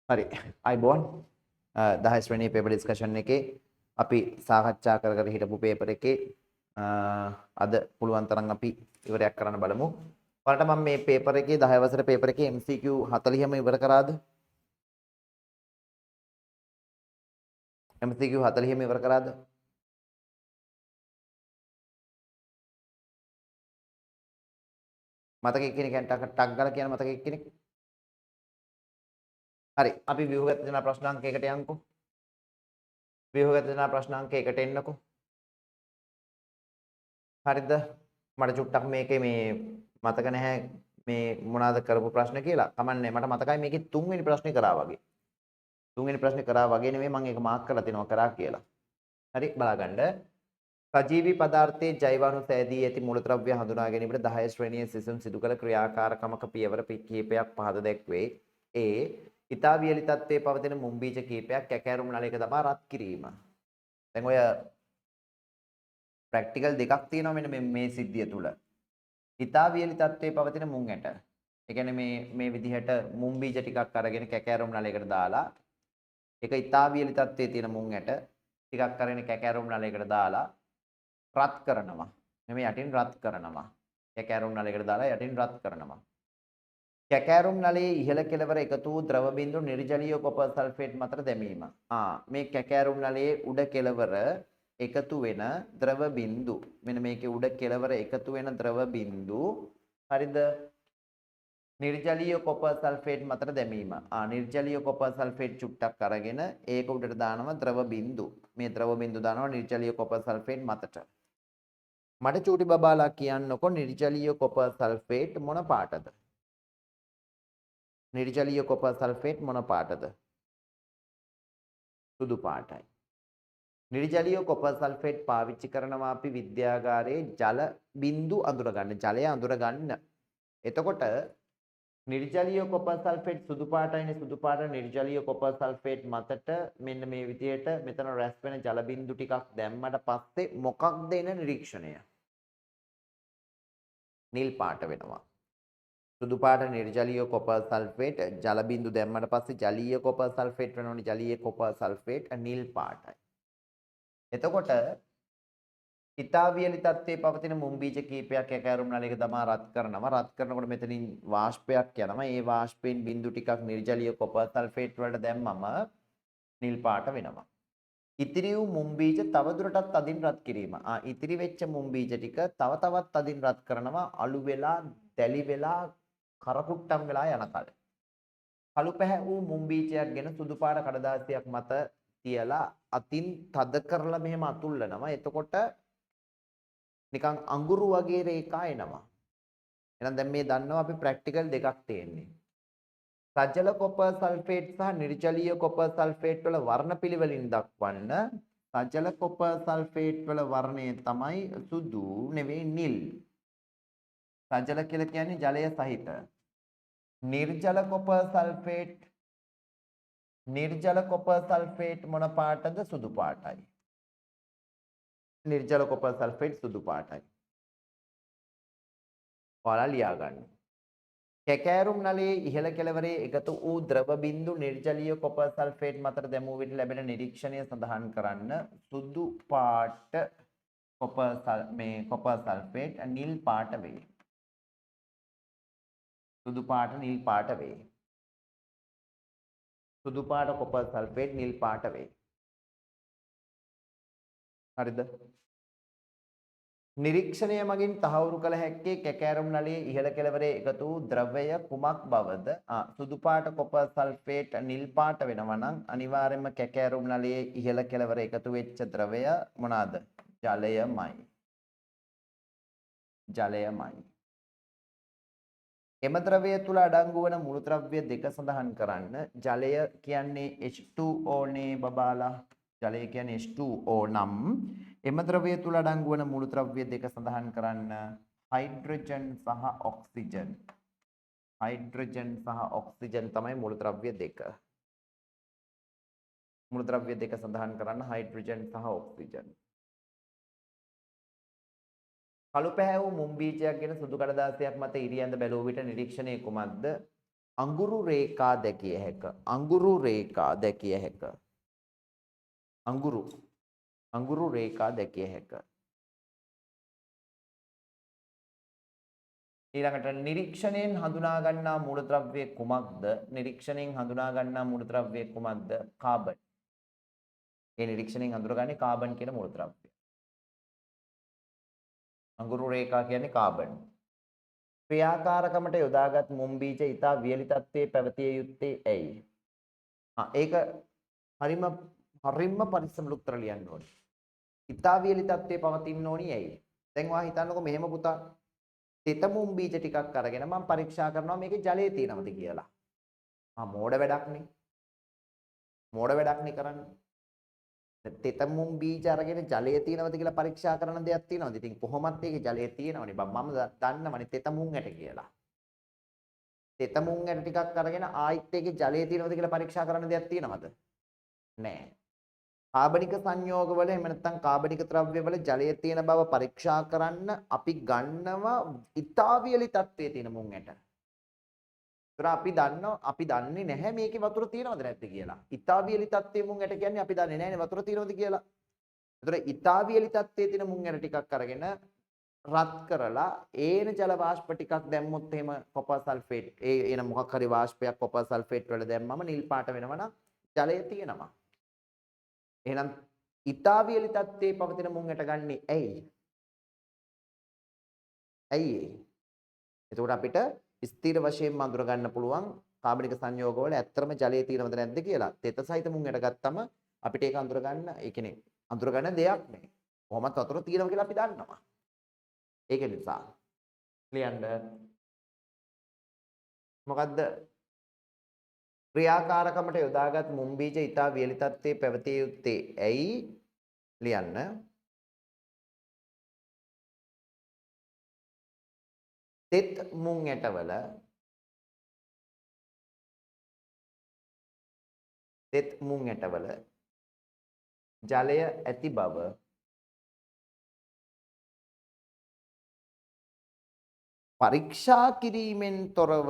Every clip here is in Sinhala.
හරි අයිබෝන් 10 වෙනි පේපර් ඩිස්කෂන් එකේ අපි සාකච්ඡා කර කර හිටපු පේපර් එකේ අද පුළුවන් තරම් අපි ඉවරයක් කරන්න බලමු. ඔයාලට මම මේ පේපර් එකේ 10 වසර පේපර් එකේ MCQ 40ම ඉවර කරාද? MCQ 40ම ඉවර කරාද? මතකෙ කෙනෙක් ටක් ගාලා කියන මතකෙ කෙනෙක්. හරි අපි ව්‍යුහගත යන ප්‍රශ්නාංකයකට යන්කෝ. ව්‍යුහගත යන ප්‍රශ්නාංකයකට එන්නකෝ. හරිද? මට චුට්ටක් මේකේ මේ මතක නැහැ මේ මොනවාද කරපු ප්‍රශ්න කියලා. කමන්නේ මට මතකයි මේකේ 3 වෙනි ප්‍රශ්නේ කරා වගේ. 3 වෙනි ප්‍රශ්නේ කරා වගේ නෙමෙයි මම ඒක මාක් කරලා තිනවා කරා කියලා. හරි බලාගන්න. සජීවී පදාර්ථයේ ජෛවාණු සෑදී ඇති මූලද්‍රව්‍ය හඳුනා ගැනීමට 10 ශ්‍රේණියේ සිසුන් සිදු කළ ක්‍රියාකාරකමක පියවර කිහිපයක් පහද දැක්වේ. ඒ ඊතා වියලි තත්ත්වයේ පවතින මුම්බීජ කිහිපයක් කැකෑරුම් නලයක දමා රත් කිරීම. දැන් ඔය ප්‍රැක්ටිකල් දෙකක් තියෙනවා මෙන්න මේ සිද්ධිය තුල. ඊතා වියලි තත්ත්වයේ පවතින මුං ඇට. ඒ කියන්නේ මේ විදිහට මුම් බීජ ටිකක් අරගෙන කැකෑරුම් නලයකට දාලා ඒක ඊතා වියලි තත්ත්වයේ තියෙන මුං ඇට ටිකක් අරගෙන කැකෑරුම් නලයකට දාලා රත් කරනවා. මේ යටින් රත් කරනවා. කැකෑරුම් නලයකට දාලා යටින් රත් කරනවා. කැකෑරුම් නලයේ ඉහළ කෙළවර එකතු වූ ද්‍රව බිඳු නිර්ජලීය කොපර් සල්ෆේට් මතට දැමීම. මේ කැකෑරුම් නලයේ උඩ කෙළවර එකතු වෙන ද්‍රව බිඳු මෙන්න මේකේ උඩ කෙළවර එකතු වෙන ද්‍රව බිඳු හරිද නිර්ජලීය කොපර් සල්ෆේට් මතට දැමීම. නිර්ජලීය කොපර් සල්ෆේට් චුට්ටක් අරගෙන ඒක උඩට දානවා ද්‍රව බිඳු. මේ ද්‍රව බිඳු දානවා නිර්ජලීය කොපර් සල්ෆේට් මතට. මට චූටි බබාලා කියන්නකො නිර්ජලීය කොපර් සල්ෆේට් මොන පාටද? නිර්ජලීය කොපර් සල්ෆේට් මොන පාටද? සුදු පාටයි. නිර්ජලීය කොපර් සල්ෆේට් පාවිච්චි කරනවා අපි විද්‍යාගාරයේ ජල බිඳු අඳුර ගන්න. ජලය අඳුර ගන්න. එතකොට නිර්ජලීය කොපර් සල්ෆේට් සුදු පාටයිනේ සුදු පාට නිර්ජලීය කොපර් සල්ෆේට් මතට මෙන්න මේ විදිහට මෙතන රැස් වෙන ජල බිඳු ටිකක් දැම්මට පස්සේ මොකක්ද එන නිරීක්ෂණය? නිල් පාට වෙනවා. සුදු පාට නිර්ජලීය කොපර් සල්ෆේට් ජල බිඳු දැම්මට පස්සේ ජලීය කොපර් සල්ෆේට් වෙනවනේ ජලීය කොපර් සල්ෆේට් නිල් පාටයි. එතකොට ඊතා වියලි තත්ත්වයේ පවතින මුම් බීජ කීපයක් කැකෑරුම් නලයක දමා රත් කරනවා. රත් කරනකොට මෙතනින් වාෂ්පයක් යනවා. ඒ වාෂ්පයෙන් බිඳු ටිකක් නිර්ජලීය කොපර් සල්ෆේට් වලට දැම්මම නිල් පාට වෙනවා. ඉතිරි වූ මුම් බීජ තවදුරටත් අදින් රත් කිරීම. ඉතිරි වෙච්ච මුම් බීජ ටික තව තවත් අදින් රත් කරනවා අලු වෙලා, දැලි වෙලා, කරකුට්ටම් වෙලා යනකල්. කළු පැහැ වූ මුම් බීජයක් ගෙන සුදු පාට කඩදාසියක් මත තියලා අතින් තද කරලා මෙහෙම අතුල්ලනවා. එතකොට නිකන් අඟුරු වගේ රේඛා එනවා. එහෙනම් දැන් මේ දන්නවා අපි ප්‍රැක්ටිකල් දෙකක් තියෙන්නේ. සජල කොපර් සල්ෆේට් සහ නිර්ජලීය කොපර් සල්ෆේට් වල වර්ණ පිළිවෙලින් දක්වන්න. සජල කොපර් සල්ෆේට් වල වර්ණය තමයි සුදු නෙවෙයි නිල්. සජල කියලා කියන්නේ ජලය සහිත. නිර්ජල කොපර් සල්ෆේට් මොන පාටද? සුදු පාටයි. නිර්ජල කොපර් සල්ෆේට් සුදු පාටයි. ඔයාලා ලියා ගන්න. කැකෑරුම් නලයේ ඉහළ කෙළවරේ එකතු වූ ද්‍රව බිඳු නිර්ජලීය කොපර් සල්ෆේට් මතට දැමූ විට ලැබෙන නිරීක්ෂණය සඳහන් කරන්න. සුදු පාට කොපර් සල්ෆේට් නිල් පාට වේ. සුදු පාට නිල් පාට වේ. සුදු පාට කොපර් සල්ෆේට් නිල් පාට වේ. හරිද? නිරීක්ෂණය මගින් තහවුරු කළ හැක්කේ කැකෑරුම් නලයේ ඉහළ කෙළවරේ එකතු වූ ද්‍රවය කුමක් බවද? සුදු පාට කොපර් සල්ෆේට් නිල් පාට වෙනවා නම් අනිවාර්යයෙන්ම කැකෑරුම් නලයේ ඉහළ කෙළවර එකතු වෙච්ච ද්‍රවය මොනවාද? ජලයමයි. ජලයමයි. එම ද්‍රවය තුල අඩංගු වන මුළු ද්‍රව්‍ය දෙක සඳහන් කරන්න. ජලය කියන්නේ H2O නේ බබාලා. ජලය කියන්නේ H2O නම් එම ද්‍රවය තුල අඩංගු වන මුළු ද්‍රව්‍ය දෙක සඳහන් කරන්න. හයිඩ්‍රජන් සහ ඔක්සිජන්. හයිඩ්‍රජන් සහ ඔක්සිජන් තමයි මුළු ද්‍රව්‍ය දෙක. මුළු ද්‍රව්‍ය දෙක සඳහන් කරන්න හයිඩ්‍රජන් සහ ඔක්සිජන්. කළු පැහැ වූ මුම් බීජයක් ගෙන සුදු කඩදාසියක් මත ඉරියැඳ බැලුව විට නිරීක්ෂණය කුමක්ද? අඟුරු රේඛා දැකිය හැක. අඟුරු රේඛා දැකිය හැක. අඟුරු රේඛා දැකිය හැක. ඊළඟට නිරීක්ෂණයෙන් හඳුනා ගන්නා මූලද්‍රව්‍ය කුමක්ද? නිරීක්ෂණයෙන් හඳුනා ගන්නා මූලද්‍රව්‍ය කුමක්ද? කාබන්. ඒ නිරීක්ෂණයෙන් හඳුනගන්නේ කාබන් කියන මූලද්‍රව්‍ය. අඟුරු රේඛා කියන්නේ කාබන්. ක්‍රියාකාරකමට යොදාගත් මුම් බීජ ඊතා වියලි තත්ත්වයේ පැවතිය යුත්තේ ඇයි? ඒක හරිම පරිස්සමට උත්තර ලියන්න ඕනේ. ඊතා වියලි තත්ත්වයේ පවතින්න ඕනි ඇයි? දැන් ඔයා හිතන්නකෝ මෙහෙම පුතා. තෙතමුම් බීජ ටිකක් අරගෙන මම පරීක්ෂා කරනවා මේකේ ජලය තියෙනවද කියලා. මෝඩ වැඩක්නේ. මෝඩ වැඩක්නේ කරන්නේ. තෙතමුම් බීජ අරගෙන ජලය තියෙනවද කියලා පරීක්ෂා කරන දෙයක් තියෙනවද? ඉතින් කොහොමත් ඒකේ ජලය තියෙනවනේ. මම දන්නවනේ තෙතමුම් ඇට කියලා. තෙතමුම් ඇට ටිකක් අරගෙන ආයිත් ඒකේ ජලය තියෙනවද කියලා පරීක්ෂා කරන දෙයක් තියෙනවද? නැහැ. කාබනික සංයෝගවල එහෙම නැත්නම් කාබනික ද්‍රව්‍යවල ජලය තියෙන බව පරීක්ෂා කරන්න අපි ගන්නවා ඉතාවියලි තත්ත්වයේ තියෙන මුං ඇට. ඒතර අපි දන්නේ නැහැ මේකේ වතුර තියෙනවද නැද්ද කියලා. ඉතාවියලි තත්ත්වයේ මුං ඇට කියන්නේ අපි දන්නේ නැහැනේ වතුර තියෙනවද කියලා. ඒතර ඉතාවියලි තත්ත්වයේ තියෙන මුං ඇට ටිකක් අරගෙන රත් කරලා ඒන ජල වාෂ්ප ටිකක් දැම්මොත් එහෙම කොපර් සල්ෆේට් එන මොකක් හරි වාෂ්පයක් කොපර් සල්ෆේට් වල දැම්මම නිල් පාට වෙනවනම් ජලය තියෙනවා. එහෙනම් ඉතාවියලි තත්ත්වයේ පවතින මුං ඇට ගන්නේ ඇයි? ඇයි ඒ? එතකොට අපිට ස්ථිර වශයෙන්ම අඳුර ගන්න පුළුවන් කාබනික සංයෝගවල ඇත්තම ජලය තියෙනවද නැද්ද කියලා. තෙත සහිත මුං ඇට ගත්තම අපිට ඒක අඳුර ගන්න, ඒ කියන්නේ අඳුර ගන්න දෙයක් නෙවෙයි. කොහොමත් වතුර තියෙනවා කියලා අපි දන්නවා. ඒක නිසා ලියන්න මොකද්ද? ක්‍රියාකාරකමට යොදාගත් මුම් බීජ ඊතා වියලි තත්ත්වයේ පැවතිය යුත්තේ ඇයි? ලියන්න. තෙත් මුං ඇටවල ජලය ඇති බව පරීක්ෂා කිරීමෙන් තොරව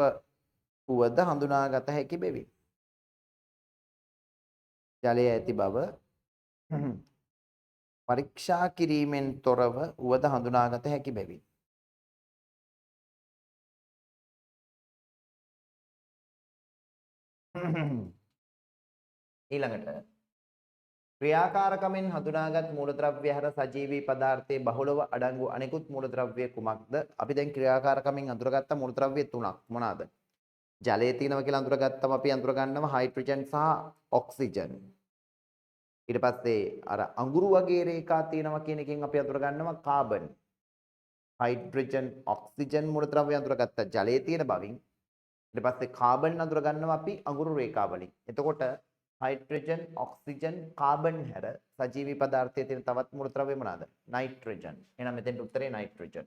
වුවද හඳුනාගත හැකි බැවින්. ජලය ඇති බව පරීක්ෂා කිරීමෙන් තොරව වුවද හඳුනාගත හැකි බැවින්. ඊළඟට ක්‍රියාකාරකමෙන් හඳුනාගත් මූලද්‍රව්‍ය හැර සජීවී පදාර්ථයේ බහුලව අඩංගු අනෙකුත් මූලද්‍රව්‍ය කුමක්ද? අපි දැන් ක්‍රියාකාරකමෙන් අඳුරගත්ත මූලද්‍රව්‍ය තුනක් මොනවාද? ජලයේ තියෙනවා කියලා අඳුරගත්තම අපි අඳුර ගන්නවා හයිඩ්‍රජන් සහ ඔක්සිජන්. ඊට පස්සේ අර අඟුරු වගේ රේඛා තියෙනවා කියන එකෙන් අපි අඳුර ගන්නවා කාබන්. හයිඩ්‍රජන් ඔක්සිජන් මූලද්‍රව්‍ය අඳුරගත්ත ජලයේ තියෙන බවින් ඊට පස්සේ කාබන් අඳුර ගන්නවා අපි අඟුරු රේඛා වලින්. එතකොට හයිඩ්‍රජන් ඔක්සිජන් කාබන් හැර සජීවී පදාර්ථයේ තියෙන තවත් මූලද්‍රව්‍ය මොනවාද? නයිට්‍රජන්. එහෙනම් මෙතෙන් උත්තරේ නයිට්‍රජන්.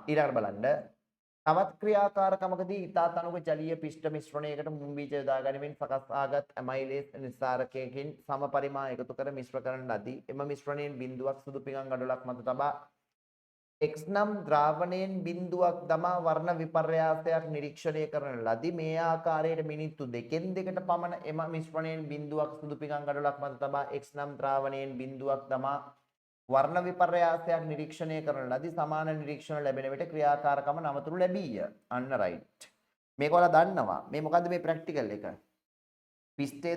ඊළඟට බලන්න තවත් ක්‍රියාකාරකමකදී ඊතා තනුක ජලීය පිෂ්ඨ මිශ්‍රණයකට මුම් බීජ යොදා ගැනීමෙන් සකස් ආගත් ඇමයිලේස් නිස්සාරකයකින් සම පරිමා එකතු කර මිශ්‍ර කරන ලදී. එම මිශ්‍රණයෙන් බිඳුවක් සුදු පිඟන් ගඩොලක් මත තබා X නම් ද්‍රාවණයෙන් බිඳුවක් දමා වර්ණ විපර්යාසයක් නිරීක්ෂණය කරන ලදී. මේ ආකාරයට මිනිත්තු 2කට පමණ එම මිශ්‍රණයෙන් බිඳුවක් සුදු පිඟන් ගඩොලක් මත තබා X නම් ද්‍රාවණයෙන් බිඳුවක් දමා වර්ණ විපර්යාසයක් නිරීක්ෂණය කරන ලදී. සමාන නිරීක්ෂණ ලැබෙන විට ක්‍රියාකාරකම නවතුරු ලැබීය. අන්න රයිට්. මේක ඔයාලා දන්නවා. මේ මොකද්ද මේ ප්‍රැක්ටිකල් එක? පිස්ටේ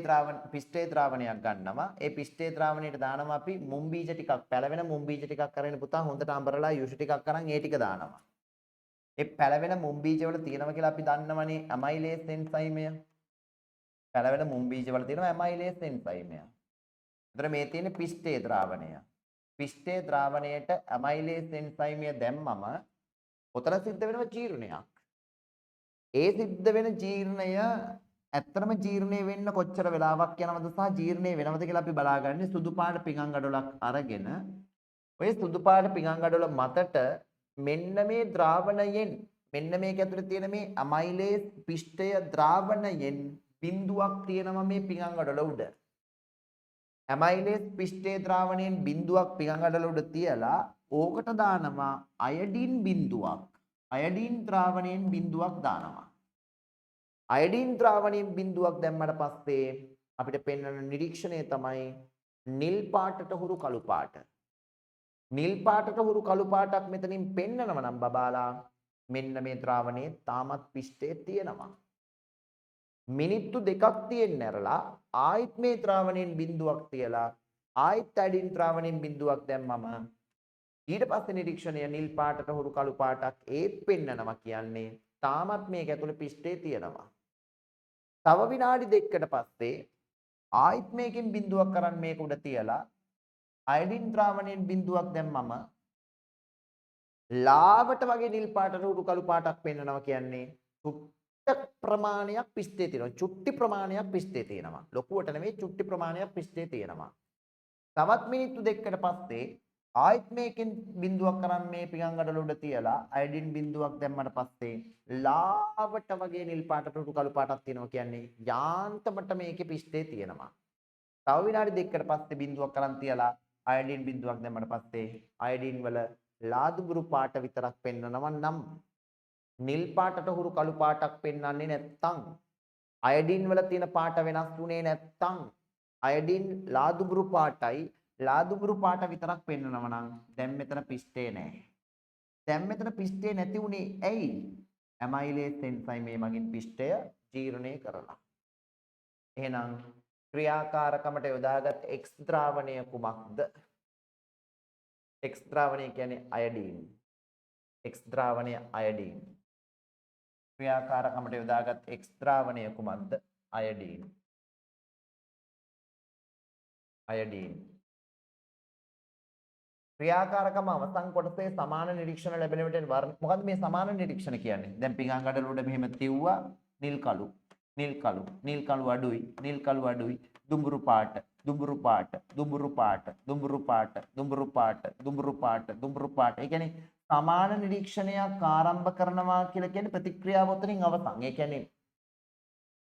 ද්‍රාවණයක් ගන්නවා. ඒ පිස්ටේ ද්‍රාවණයට දානවා අපි මුම් බීජ ටිකක්, පැලවෙන මුම් බීජ ටිකක් අරගෙන පුතා හොඳට අඹරලා යුෂ ටිකක් අරන් ඒ ටික දානවා. ඒ පැලවෙන මුම් බීජ වල තියෙනවා කියලා අපි දන්නවනේ ඇමයිලේස් එන්සයිමය. පැලවෙන මුම් බීජ වල තියෙනවා ඇමයිලේස් එන්සයිමය. ඒතර මේ තියෙන පිස්ටේ ද්‍රාවණය. පිස්ටේ ද්‍රාවණයට ඇමයිලේස් එන්සයිමය දැම්මම ඔතන සිද්ධ වෙනවා ජීර්ණයක්. ඒ සිද්ධ වෙන ජීර්ණය ඇත්තටම ජීර්ණය වෙන්න කොච්චර වෙලාවක් යනවද සහ ජීර්ණය වෙනවද කියලා අපි බලාගන්නේ සුදු පාට පිඟන් ගඩොලක් අරගෙන ඔය සුදු පාට පිඟන් ගඩොල මතට මෙන්න මේ ද්‍රාවණයෙන් මෙන්න මේක ඇතුලේ තියෙන මේ ඇමයිලේස් පිෂ්ඨය ද්‍රාවණයෙන් බිඳුවක් තියෙනවා මේ පිඟන් ගඩොල උඩ. ඇමයිලේස් පිෂ්ඨේ ද්‍රාවණයෙන් බිඳුවක් පිඟන් ගඩොල උඩ තියලා ඕකට දානවා අයඩින් බිඳුවක්. අයඩීන් ද්‍රාවණයෙන් බිඳුවක් දානවා. අයඩීන් ද්‍රාවණයෙන් බිඳුවක් දැම්මට පස්සේ අපිට පෙන්වන නිරීක්ෂණය තමයි නිල් පාටට හුරු කළු පාට. නිල් පාටට හුරු කළු පාටක් මෙතනින් පෙන්නනවා නම් බබාලා මෙන්න මේ ද්‍රාවණයේ තාමත් පිෂ්ඨයේ තියෙනවා. මිනිත්තු දෙකක් තියෙන්න ඇරලා ආයිත් මේ ද්‍රාවණයෙන් බිඳුවක් තියලා ආයිත් අයඩීන් ද්‍රාවණයෙන් බිඳුවක් දැම්මම ඊට පස්සේ නිරීක්ෂණය නිල් පාටට හුරු කළු පාටක් ඒත් පෙන්නනවා කියන්නේ තාමත් මේක ඇතුලේ පිෂ්ඨයේ තියෙනවා. තව විනාඩි දෙකකට පස්සේ ආයිත් මේකෙන් බිඳුවක් කරන් මේක උඩ තියලා අයඩින් ද්‍රාවණයෙන් බිඳුවක් දැම්මම ලාවට වගේ නිල් පාටට උඩු කළු පාටක් පෙන්වනවා කියන්නේ චුට්ට ප්‍රමාණයක් පිෂ්ඨයේ තියෙනවා. චුට්ටි ප්‍රමාණයක් පිෂ්ඨයේ තියෙනවා. ලොකුවට නෙවෙයි චුට්ටි ප්‍රමාණයක් පිෂ්ඨයේ තියෙනවා. තවත් මිනිත්තු දෙකකට පස්සේ ආයිත් මේකෙන් බිඳුවක් කරන් මේ පිඟන් ගඩොල උඩ තියලා අයඩින් බිඳුවක් දැම්මට පස්සේ ලාවට වගේ නිල් පාටට උඩු කළු පාටක් තියෙනවා කියන්නේ යාන්තමට මේකේ පිෂ්ඨයේ තියෙනවා. තව විනාඩි දෙකකට පස්සේ බිඳුවක් කරන් තියලා අයඩින් බිඳුවක් දැම්මට පස්සේ අයඩින් වල ලාදුබුරු පාට විතරක් පෙන්වනවා නම් නිල් පාටට හුරු කළු පාටක් පෙන්වන්නේ නැත්තම් අයඩින් වල තියෙන පාට වෙනස් වුණේ නැත්තම් අයඩින් ලාදුබුරු පාටයි ලාදුබුරු පාට විතරක් පෙන්වනවා නම් දැන් මෙතන පිෂ්ඨේ නැහැ. දැන් මෙතන පිෂ්ඨේ නැති උනේ ඇයි? ඇමයිලේස් එන්සයිම් මේ මගින් පිෂ්ඨය ජීර්ණය කරලා. එහෙනම් ක්‍රියාකාරකමට යොදාගත් X ද්‍රාවණය කුමක්ද? X ද්‍රාවණය කියන්නේ අයඩීන්. X ද්‍රාවණය අයඩීන්. ක්‍රියාකාරකමට යොදාගත් X ද්‍රාවණය කුමක්ද? අයඩීන්. අයඩීන්. ක්‍රියාකාරකම අවසන් කොටසේ සමාන නිරීක්ෂණ ලැබෙන විට මොකද්ද මේ සමාන නිරීක්ෂණ කියන්නේ? දැන් පිඟන් ගඩොල උඩ මෙහෙම තියුවා නිල් කළු නිල් කළු නිල් කළු අඩුයි නිල් කළු අඩුයි දුඹුරු පාට දුඹුරු පාට දුඹුරු පාට දුඹුරු පාට දුඹුරු පාට දුඹුරු පාට දුඹුරු පාට. ඒ කියන්නේ සමාන නිරීක්ෂණයක් ආරම්භ කරනවා කියලා කියන්නේ ප්‍රතික්‍රියාව උතරින් අවසන්. ඒ කියන්නේ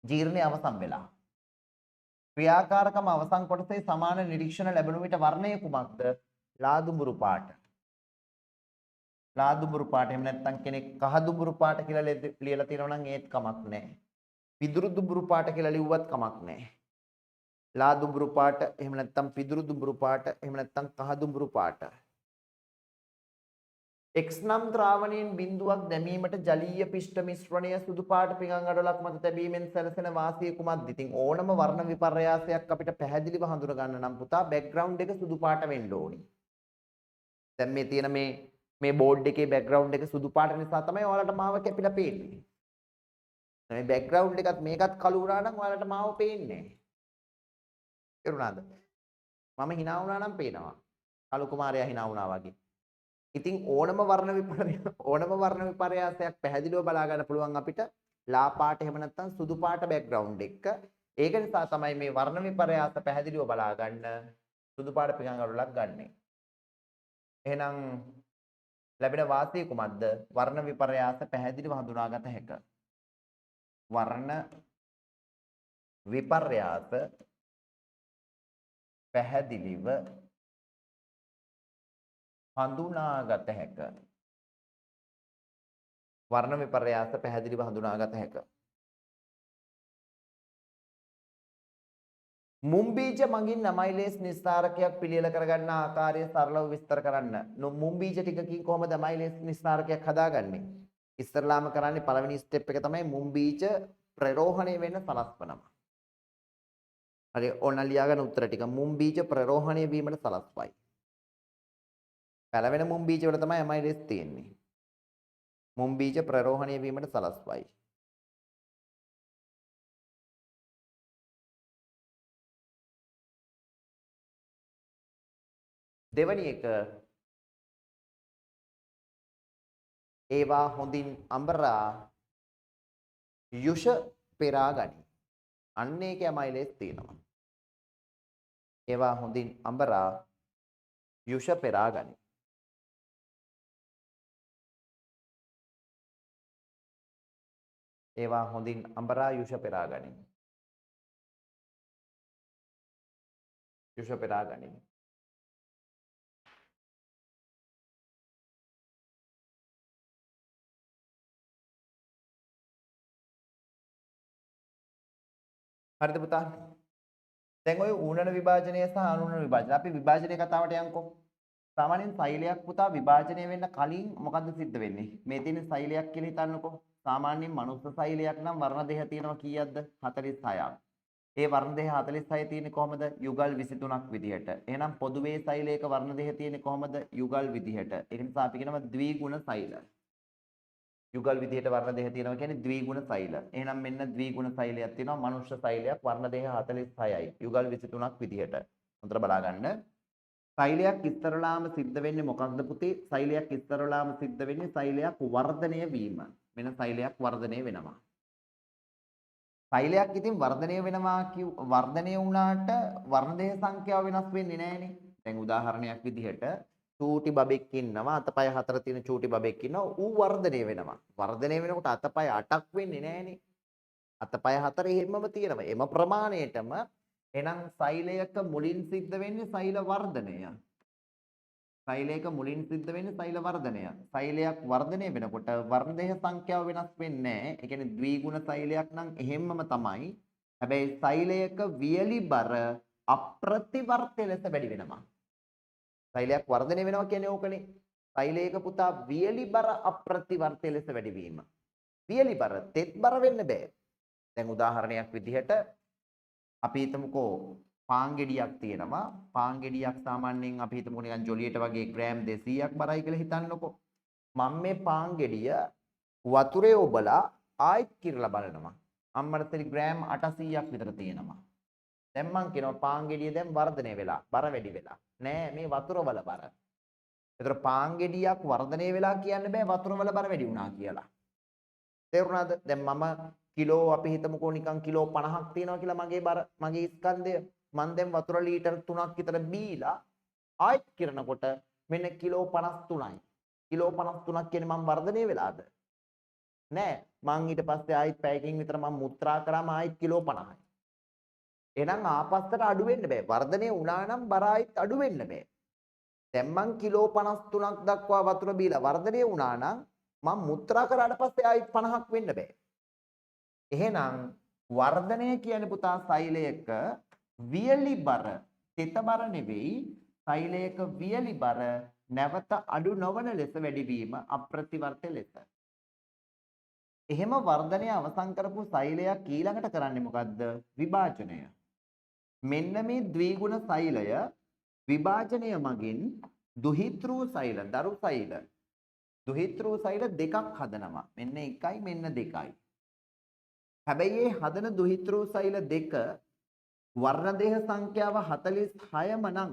ජීර්ණය අවසන් වෙලා. ක්‍රියාකාරකම අවසන් කොටසේ සමාන නිරීක්ෂණ ලැබෙන විට වර්ණය කුමක්ද? ලාදුඹුරු පාට. ලාදුඹුරු පාට. එහෙම නැත්නම් කෙනෙක් කහ දුඹුරු පාට කියලා ලියලා තියෙනවා නම් ඒත් කමක් නැහැ. පිදුරු දුඹුරු පාට කියලා ලිව්වත් කමක් නැහැ. ලා දුඹුරු පාට එහෙම නැත්නම් පිදුරු දුඹුරු පාට එහෙම නැත්නම් කහ දුඹුරු පාට. X නම් ද්‍රාවණයෙන් බිඳුවක් දැමීමට ජලීය පිෂ්ඨ මිශ්‍රණය සුදු පාට පිඟන් අඩලක් මත තැබීමෙන් සැලසෙන වාසිය කුමක්ද? ඉතින් ඕනම වර්ණ විපර්යාසයක් අපිට පැහැදිලිව හඳුන ගන්න නම් පුතා බෑග්ග්‍රවුන්ඩ් එක සුදු පාට වෙන්න ඕනි. දැන් මේ තියෙන මේ බෝඩ් එකේ බෑග්ග්‍රවුන්ඩ් එක සුදු පාට නිසා තමයි ඔයාලට මාව කැපිලා පේන්නේ. මේ බෑග්ග්‍රවුන්ඩ් එකත් මේකත් කළු වුණා නම් ඔයාලට මාව පේන්නේ නැහැ. තේරුණාද? මම hina වුණා නම් පේනවා. කළු කුමාරයා hina වුණා වගේ. ඉතින් ඕනම වර්ණ විපර්යාසයක් පැහැදිලිව බලා ගන්න පුළුවන් අපිට ලා පාට එහෙම නැත්නම් සුදු පාට බෑග්ග්‍රවුන්ඩ් එක. ඒක නිසා තමයි මේ වර්ණ විපර්යාස පැහැදිලිව බලා ගන්න සුදු පාට පිඟන් අඩුලක් ගන්නෙ. එහෙනම් ලැබෙන වාසිය කුමක්ද? වර්ණ විපර්යාස පැහැදිලිව හඳුනාගත හැක. වර්ණ විපර්යාස පැහැදිලිව හඳුනාගත හැක. වර්ණ විපර්යාස පැහැදිලිව හඳුනාගත හැක. මුම්බීජ මගින් ඇමයිලේස් නිස්ථාරකයක් පිළියෙල කරගන්න ආකාරය සරලව විස්තර කරන්න. මුම්බීජ ටිකකින් කොහොමද ඇමයිලේස් නිස්ථාරකයක් හදාගන්නේ? ඉස්සරලාම කරන්නේ පළවෙනි ස්ටෙප් එක තමයි මුම්බීජ ප්‍රරෝහණය වෙන්න සලස්වනවා. හරි ඕන ලියාගන්න උත්තර ටික මුම්බීජ ප්‍රරෝහණය වීමට සලස්වයි. පළවෙනි මුම්බීජ වල තමයි ඇමයිලේස් තියෙන්නේ. මුම්බීජ ප්‍රරෝහණය වීමට සලස්වයි. දෙවැනි එක ඒවා හොඳින් අඹරා යුෂ පෙරා ගනි. අන්න ඒකේ ඇමයිලේස් තියෙනවා. ඒවා හොඳින් අඹරා යුෂ පෙරා ගනි. ඒවා හොඳින් අඹරා යුෂ පෙරා ගනි. යුෂ පෙරා ගනි. හරිද පුතා? දැන් ඔය ඌනන විභාජනය සහ අනූනන විභාජනය අපි විභාජනයේ කතාවට යන්කෝ. සාමාන්‍යයෙන් සෛලයක් පුතා විභාජනය වෙන්න කලින් මොකද්ද සිද්ධ වෙන්නේ? මේ තියෙන සෛලයක් කියලා හිතන්නකෝ. සාමාන්‍යයෙන් මනුස්ස සෛලයක් නම් වර්ණ දෙක තියෙනවා කීයක්ද? 46ක්. ඒ වර්ණ දෙක 46 තියෙන්නේ කොහමද? යුගල් 23ක් විදිහට. එහෙනම් පොදුවේ සෛලයක වර්ණ දෙක තියෙන්නේ කොහමද? යුගල් විදිහට. ඒක නිසා අපි කියනවා ද්විගුණ සෛල. යුගල් විදිහට වර්ණ දෙක තියෙනවා කියන්නේ ද්විගුණ සෛල. එහෙනම් මෙන්න ද්විගුණ සෛලයක් තියෙනවා. මනුෂ්‍ය සෛලයක් වර්ණ දෙක 46යි. යුගල් 23ක් විදිහට. හොඳට බලා ගන්න. සෛලයක් ඉස්තරලාම සිද්ධ වෙන්නේ මොකක්ද පුතේ? සෛලයක් ඉස්තරලාම සිද්ධ වෙන්නේ සෛලයක් වර්ධනය වීම. මෙන්න සෛලයක් වර්ධනය වෙනවා. සෛලයක් ඉතින් වර්ධනය වෙනවා වර්ධනය වුණාට වර්ණ දෙක සංඛ්‍යාව වෙනස් වෙන්නේ නැහනේ. දැන් උදාහරණයක් විදිහට චූටි බබෙක් ඉන්නවා අතපය හතර තියෙන චූටි බබෙක් ඉන්නවා ඌ වර්ධනය වෙනවා. වර්ධනය වෙනකොට අතපය 8ක් වෙන්නේ නැහනේ. අතපය හතර එහෙමම තියෙනවා. එම ප්‍රමාණයටම එහෙනම් සෛලයක මුලින් සිද්ධ වෙන්නේ සෛල වර්ධනය. සෛලයක මුලින් සිද්ධ වෙන්නේ සෛල වර්ධනය. සෛලයක් වර්ධනය වෙනකොට වර්ණ දෙක සංඛ්‍යාව වෙනස් වෙන්නේ නැහැ. ඒ කියන්නේ ද්විගුණ සෛලයක් නම් එහෙම්මම තමයි. හැබැයි සෛලයක වියලි බර අප්‍රතිවර්ත්‍ය ලෙස වැඩි වෙනවා. සෛලයක් වර්ධනය වෙනවා කියන්නේ ඕකනේ. සෛලයක පුතා වියලි බර අප්‍රතිවර්ත්‍ය ලෙස වැඩි වීම. වියලි බර තෙත් බර වෙන්න බෑ. දැන් උදාහරණයක් විදිහට අපි හිතමුකෝ පාන් ගෙඩියක් තියෙනවා. පාන් ගෙඩියක් සාමාන්‍යයෙන් අපි හිතමුකෝ නිකන් ජොලියට වගේ ග්‍රෑම් 200ක් බරයි කියලා හිතන්නකෝ. මම මේ පාන් ගෙඩිය වතුරේ ඔබලා ආයෙත් කිරලා බලනවා. අම්මට තෙලි ග්‍රෑම් 800ක් විතර තියෙනවා. දැන් මං කියනවා පාන් ගෙඩිය දැන් වර්ධනය වෙලා බර වැඩි වෙලා. නෑ මේ වතුර වල බර. ඒතර පාන් ගෙඩියක් වර්ධනය වෙලා කියන්න බෑ වතුර වල බර වැඩි වුණා කියලා. තේරුණාද? දැන් මම කිලෝ අපි හිතමුකෝ නිකන් කිලෝ 50ක් තියෙනවා කියලා මගේ බර මගේ ස්කන්ධය මම දැන් වතුර ලීටර් 3ක් විතර බීලා ආයෙත් කිරනකොට මෙන්න කිලෝ 53යි. කිලෝ 53ක් කියන්නේ මම වර්ධනය වෙලාද? නෑ. මං ඊට පස්සේ ආයෙත් පැයකින් විතර මම මුත්‍රා කරාම ආයෙත් කිලෝ 50යි. එහෙනම් ආපස්සට අඩු වෙන්න බෑ. වර්ධනය වුණා නම් බර ආයෙත් අඩු වෙන්න බෑ. දැන් මං කිලෝ 53ක් දක්වා වතුර බීලා වර්ධනය වුණා නම් මම මුත්‍රා කරාට පස්සේ ආයෙත් 50ක් වෙන්න බෑ. එහෙනම් වර්ධනය කියන්නේ පුතා සෛලයක වියලි බර තෙත බර නෙවෙයි සෛලයක වියලි බර නැවත අඩු නොවන ලෙස වැඩිවීම අප්‍රතිවර්ත්‍ය ලෙස. එහෙම වර්ධනය අවසන් කරපු සෛලයක් ඊළඟට කරන්නේ මොකද්ද? විභාජනය. මෙන්න මේ ද්විගුණ සෛලය විභාජනය මගින් දුහිතෘ සෛල දරු සෛල දුහිතෘ සෛල දෙකක් හදනවා. මෙන්න එකයි මෙන්න දෙකයි. හැබැයි මේ හදන දුහිතෘ සෛල දෙක වර්ණ දේහ සංඛ්‍යාව 46ම නම්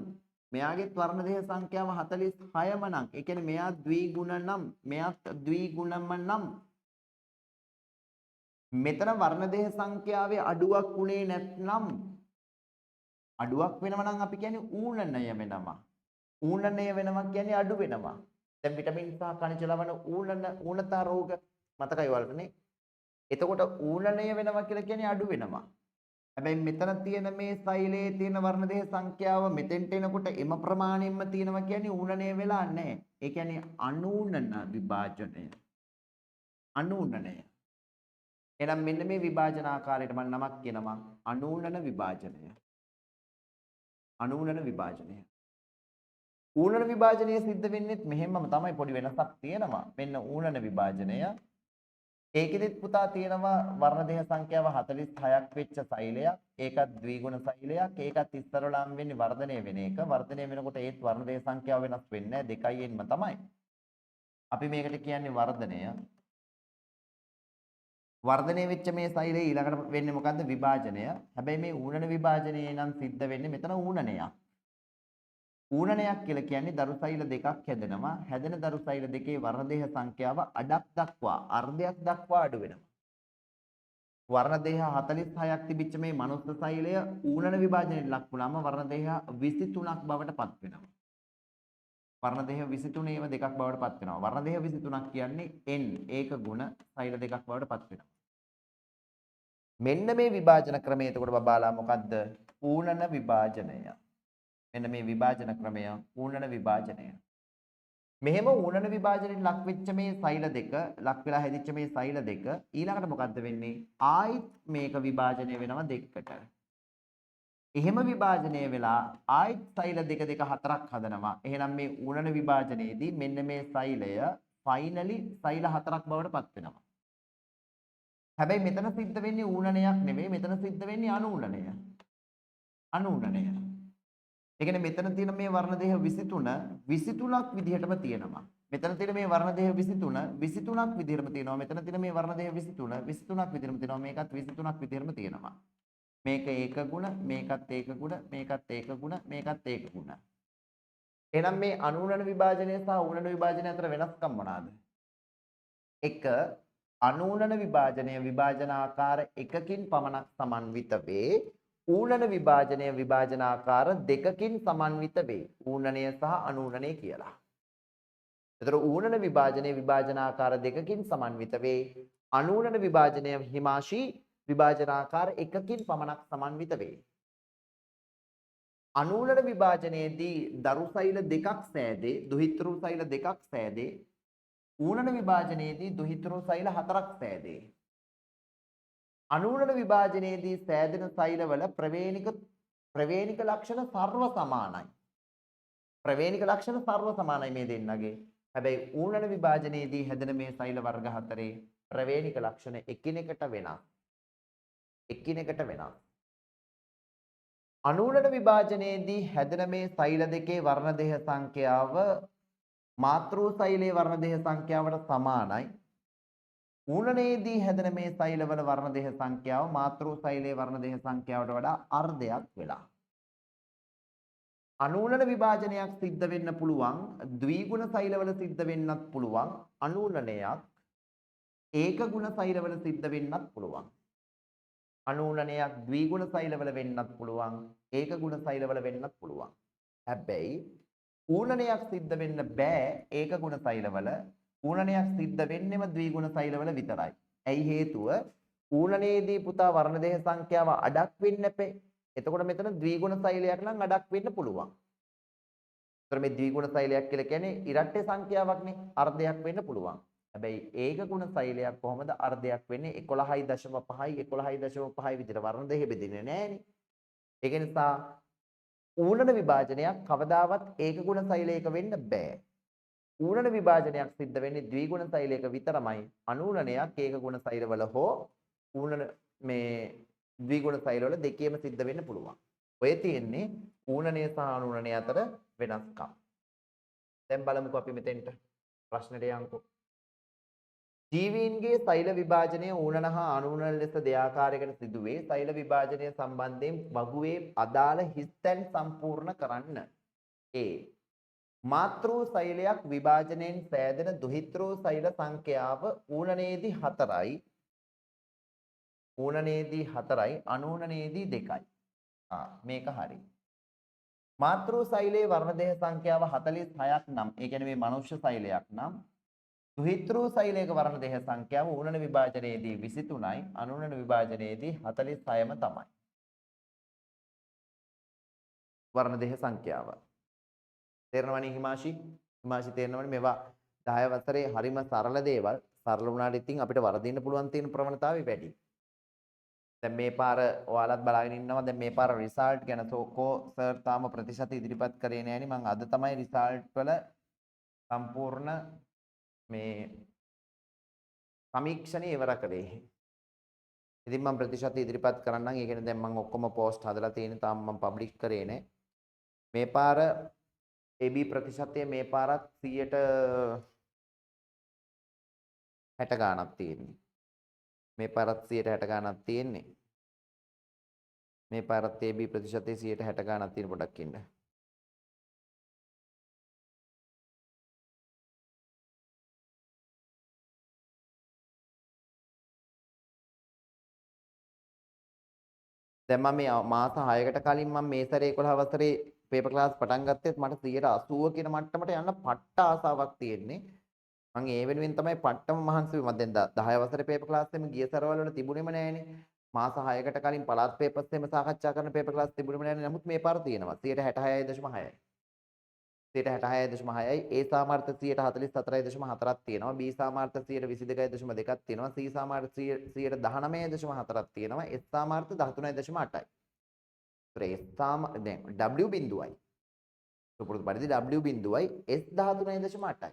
මෙයාගේත් වර්ණ දේහ සංඛ්‍යාව 46ම නම් ඒ කියන්නේ මෙයා ද්විගුණ නම් මෙයාත් ද්විගුණම නම් මෙතන වර්ණ දේහ සංඛ්‍යාවේ අඩුවක් උනේ නැත්නම් අඩුවක් වෙනවා නම් අපි කියන්නේ ඌනණය වෙනවා. ඌනණය වෙනවා කියන්නේ අඩු වෙනවා. දැන් විටමින් සහ ಖನಿජ ලවණ ඌනතා රෝග මතකයි වලනේ. එතකොට ඌනණය වෙනවා කියලා කියන්නේ අඩු වෙනවා. හැබැයි මෙතන තියෙන මේ සෛලයේ තියෙන වර්ණ දේහ සංඛ්‍යාව මෙතෙන්ට එනකොට එම ප්‍රමාණයෙන්ම තියෙනවා කියන්නේ ඌනණය වෙලා නැහැ. ඒ කියන්නේ අනූනන විභාජනය. අනූනනය. එහෙනම් මෙන්න මේ විභාජන ආකාරයට මම නමක් කියනවා අනූනන විභාජනය. අනූනන විභාජනය. ඌනන විභාජනය සිද්ධ වෙන්නේත් මෙහෙමම තමයි පොඩි වෙනසක් තියෙනවා. මෙන්න ඌනන විභාජනය. ඒකෙදිත් පුතා තියෙනවා වර්ණ දේහ සංඛ්‍යාව 46ක් වෙච්ච සෛලයක්. ඒකත් ද්විගුණ සෛලයක්. ඒකත් ඉස්තරලාම් වෙන්නේ වර්ධනය වෙන එක. වර්ධනය වෙනකොට ඒත් වර්ණ දේහ සංඛ්‍යාව වෙනස් වෙන්නේ නැහැ. 2යින්ම තමයි. අපි මේකට කියන්නේ වර්ධනය. වර්ධනය වෙච්ච මේ සෛලය ඊළඟට වෙන්නේ මොකද්ද? විභාජනය. හැබැයි මේ ඌනන විභාජනයේ නම් සිද්ධ වෙන්නේ මෙතන ඌනනයක්. ඌනනයක් කියලා කියන්නේ දරු සෛල දෙකක් හැදෙනවා. හැදෙන දරු සෛල දෙකේ වර්ණ දේහ සංඛ්‍යාව අඩක් දක්වා අර්ධයක් දක්වා අඩු වෙනවා. වර්ණ දේහ 46ක් තිබිච්ච මේ මනුස්ස සෛලය ඌනන විභාජනයට ලක් වුණාම වර්ණ දේහ 23ක් බවට පත් වෙනවා. වර්ණ දේහ 23ේම දෙකක් බවට පත් වෙනවා. වර්ණ දේහ 23ක් කියන්නේ n ඒක ගුණ සෛල දෙකක් බවට පත් වෙනවා. මෙන්න මේ විභාජන ක්‍රමය එතකොට බබාලා මොකද්ද? ඌනන විභාජනය. මෙන්න මේ විභාජන ක්‍රමය ඌනන විභාජනය. මෙහෙම ඌනන විභාජනයෙන් ලක් වෙච්ච මේ සෛල දෙක ලක් වෙලා හැදිච්ච මේ සෛල දෙක ඊළඟට මොකද්ද වෙන්නේ? ආයිත් මේක විභාජනය වෙනවා දෙකකට. එහෙම විභාජනය වෙලා ආයිත් සෛල දෙක දෙක හතරක් හදනවා. එහෙනම් මේ ඌනන විභාජනයේදී මෙන්න මේ සෛලය ෆයිනලි සෛල හතරක් බවට පත් වෙනවා. හැබැයි මෙතන සිද්ධ වෙන්නේ ඌනනයක් නෙවෙයි මෙතන සිද්ධ වෙන්නේ අනූනනය. අනූනනය. ඒ කියන්නේ මෙතන තියෙන මේ වර්ණ දෙක 23 23ක් විදිහටම තියෙනවා. මෙතන තියෙන මේ වර්ණ දෙක 23 23ක් විදිහටම තියෙනවා. මෙතන තියෙන මේ වර්ණ දෙක 23 23ක් විදිහටම තියෙනවා. මේකත් 23ක් විදිහටම තියෙනවා. මේක ඒක ගුණ, මේකත් ඒක ගුණ, මේකත් ඒක ගුණ, මේකත් ඒක ගුණ. එහෙනම් මේ අනූනන විභාජනය සහ ඌනන විභාජනය අතර වෙනස්කම් මොනවාද? එක අනූනන විභාජනය විභාජනාකාර එකකින් පමණක් සමන්විත වේ. ඌනන විභාජනය විභාජනාකාර දෙකකින් සමන්විත වේ. ඌනනය සහ අනූනනය කියලා. එතකොට ඌනන විභාජනය විභාජනාකාර දෙකකින් සමන්විත වේ. අනූනන විභාජනය හිමාශී විභාජනාකාර එකකින් පමණක් සමන්විත වේ. අනූනන විභාජනයේදී දරු සෛල දෙකක් සෑදේ, දුහිතෘ සෛල දෙකක් සෑදේ. ඌනන විභාජනයේදී දුහිතෘ සෛල හතරක් සෑදේ. අනූනන විභාජනයේදී සෑදෙන සෛලවල ප්‍රවේණික ලක්ෂණ සර්ව සමානයි. ප්‍රවේණික ලක්ෂණ සර්ව සමානයි මේ දෙන්නගේ. හැබැයි ඌනන විභාජනයේදී හැදෙන මේ සෛල වර්ග හතරේ ප්‍රවේණික ලක්ෂණ එකිනෙකට වෙනස්. එකිනෙකට වෙනස්. අනූනන විභාජනයේදී හැදෙන මේ සෛල දෙකේ වර්ණ දෙහ සංඛ්‍යාව මාතෘ සෛලයේ වර්ණ දෙහ සංඛ්‍යාවට සමානයි. ඌනනයේදී හැදෙන මේ සෛලවල වර්ණ දෙහ සංඛ්‍යාව මාතෘ සෛලයේ වර්ණ දෙහ සංඛ්‍යාවට වඩා අර්ධයක් වෙලා. අනූනන විභාජනයක් සිද්ධ වෙන්න පුළුවන් ද්විගුණ සෛලවල සිද්ධ වෙන්නත් පුළුවන් අනූනනයක් ඒක ගුණ සෛලවල සිද්ධ වෙන්නත් පුළුවන්. අනූනනයක් ද්විගුණ සෛලවල වෙන්නත් පුළුවන් ඒක ගුණ සෛලවල වෙන්නත් පුළුවන්. හැබැයි ඌනනයක් සිද්ධ වෙන්න බෑ ඒක ගුණ සෛලවල. ඌනනයක් සිද්ධ වෙන්නෙම ද්විගුණ සෛලවල විතරයි. ඇයි හේතුව? ඌනනයේදී පුතා වර්ණ දෙහ සංඛ්‍යාව අඩක් වෙන්න එපේ. එතකොට මෙතන ද්විගුණ සෛලයක් නම් අඩක් වෙන්න පුළුවන්. ඒතර මේ ද්විගුණ සෛලයක් කියලා කියන්නේ ඉරට්ටේ සංඛ්‍යාවක්නේ. අර්ධයක් වෙන්න පුළුවන්. හැබැයි ඒක ගුණ සෛලයක් කොහොමද අර්ධයක් වෙන්නේ? 11.5යි 11.5යි විදිහට වර්ණ දෙහ බෙදෙන්නේ නැහනේ. ඒක නිසා ඌනන විභාජනයක් කවදාවත් ඒක ගුණ සෛලයක වෙන්න බෑ. ඌනන විභාජනයක් සිද්ධ වෙන්නේ ද්විගුණ සෛලයක විතරමයි. අනූනනයක් ඒක ගුණ සෛලවල හෝ ඌනන මේ ද්විගුණ සෛලවල දෙකේම සිද්ධ වෙන්න පුළුවන්. ඔය තියෙන්නේ ඌනනය සහ අනූනනය අතර වෙනස්කම්. දැන් බලමුකෝ අපි මෙතෙන්ට ප්‍රශ්නෙට යන්කෝ. ජීවීන්ගේ සෛල විභාජනය ඌනන හා අනූනන ලෙස දෙආකාරයකට සිදුවේ. සෛල විභාජනය සම්බන්ධයෙන් වගුවේ අදාළ හිස්තැන් සම්පූර්ණ කරන්න. ඒ මාතෘ සෛලයක් විභාජනයෙන් සෑදෙන දුහිතෘ සෛල සංඛ්‍යාව ඌනනයේදී 4යි. ඌනනයේදී 4යි අනූනනයේදී 2යි. මේක හරි. මාතෘ සෛලයේ වර්ණ දෙහ සංඛ්‍යාව 46ක් නම් ඒ කියන්නේ මේ මනුෂ්‍ය සෛලයක් නම් දුහිතෘ සෛලයක වර්ණ දෙහ සංඛ්‍යාව ඌනන විභාජනයේදී 23යි අනූනන විභාජනයේදී 46ම තමයි. වර්ණ දෙහ සංඛ්‍යාව. තේරෙනවනේ හිමාශි? හිමාශි තේරෙනවනේ මේවා 10 වසරේ හරිම සරල දේවල්. සරල වුණාට ඉතින් අපිට වර්ධින්න පුළුවන් තියෙන ප්‍රවණතාවය වැඩි. දැන් මේ පාර ඔයාලත් බලාගෙන ඉන්නවා. දැන් මේ පාර රිසල්ට් ගැන සෝකෝ සර් තාම ප්‍රතිශත ඉදිරිපත් කරේ නෑනේ. මම අද තමයි රිසල්ට් වල සම්පූර්ණ මේ සමීක්ෂණය ඉවර කළේ. ඉතින් මම ප්‍රතිශත ඉදිරිපත් කරන්නම්. ඒ කියන්නේ දැන් මම ඔක්කොම පෝස්ට් හදලා තියෙන තාම මම පබ්ලිෂ් කරේ නෑ. මේ පාර AB ප්‍රතිශතය මේ පාරත් 60 ගාණක් තියෙන්නේ. මේ පාරත් 60 ගාණක් තියෙන්නේ. මේ පාරත් AB ප්‍රතිශතයේ 60 ගාණක් තියෙන පොඩක් ඉන්න. දැන් මම මේ මාස 6කට කලින් මම මේ සැරේ 11 වසරේ පේපර් ක්ලාස් පටන් ගත්තෙත් මට 80 කියන මට්ටමට යන්න පට්ට ආසාවක් තියෙන්නේ. මම ඒ වෙනුවෙන් තමයි පට්ටම මහන්සි වෙන්නේ. මම දැන් 10 වසරේ පේපර් ක්ලාස් එකෙම ගිය සැරවල වල තිබුණේම නෑනේ. මාස 6කට කලින් පළාත් පේපර්ස් එහෙම සාකච්ඡා කරන පේපර් ක්ලාස් තිබුණේම නෑනේ. නමුත් මේ පාර තියෙනවා 66.6යි. 66.6යි A සාමාර්ථ 144.4ක් තියෙනවා B සාමාර්ථ 122.2ක් තියෙනවා C සාමාර්ථ 119.4ක් තියෙනවා S සාමාර්ථ 13.8යි. දැන් W බිඳුවයි. සුපුරුදු පරිදි W බිඳුවයි S 13.8යි.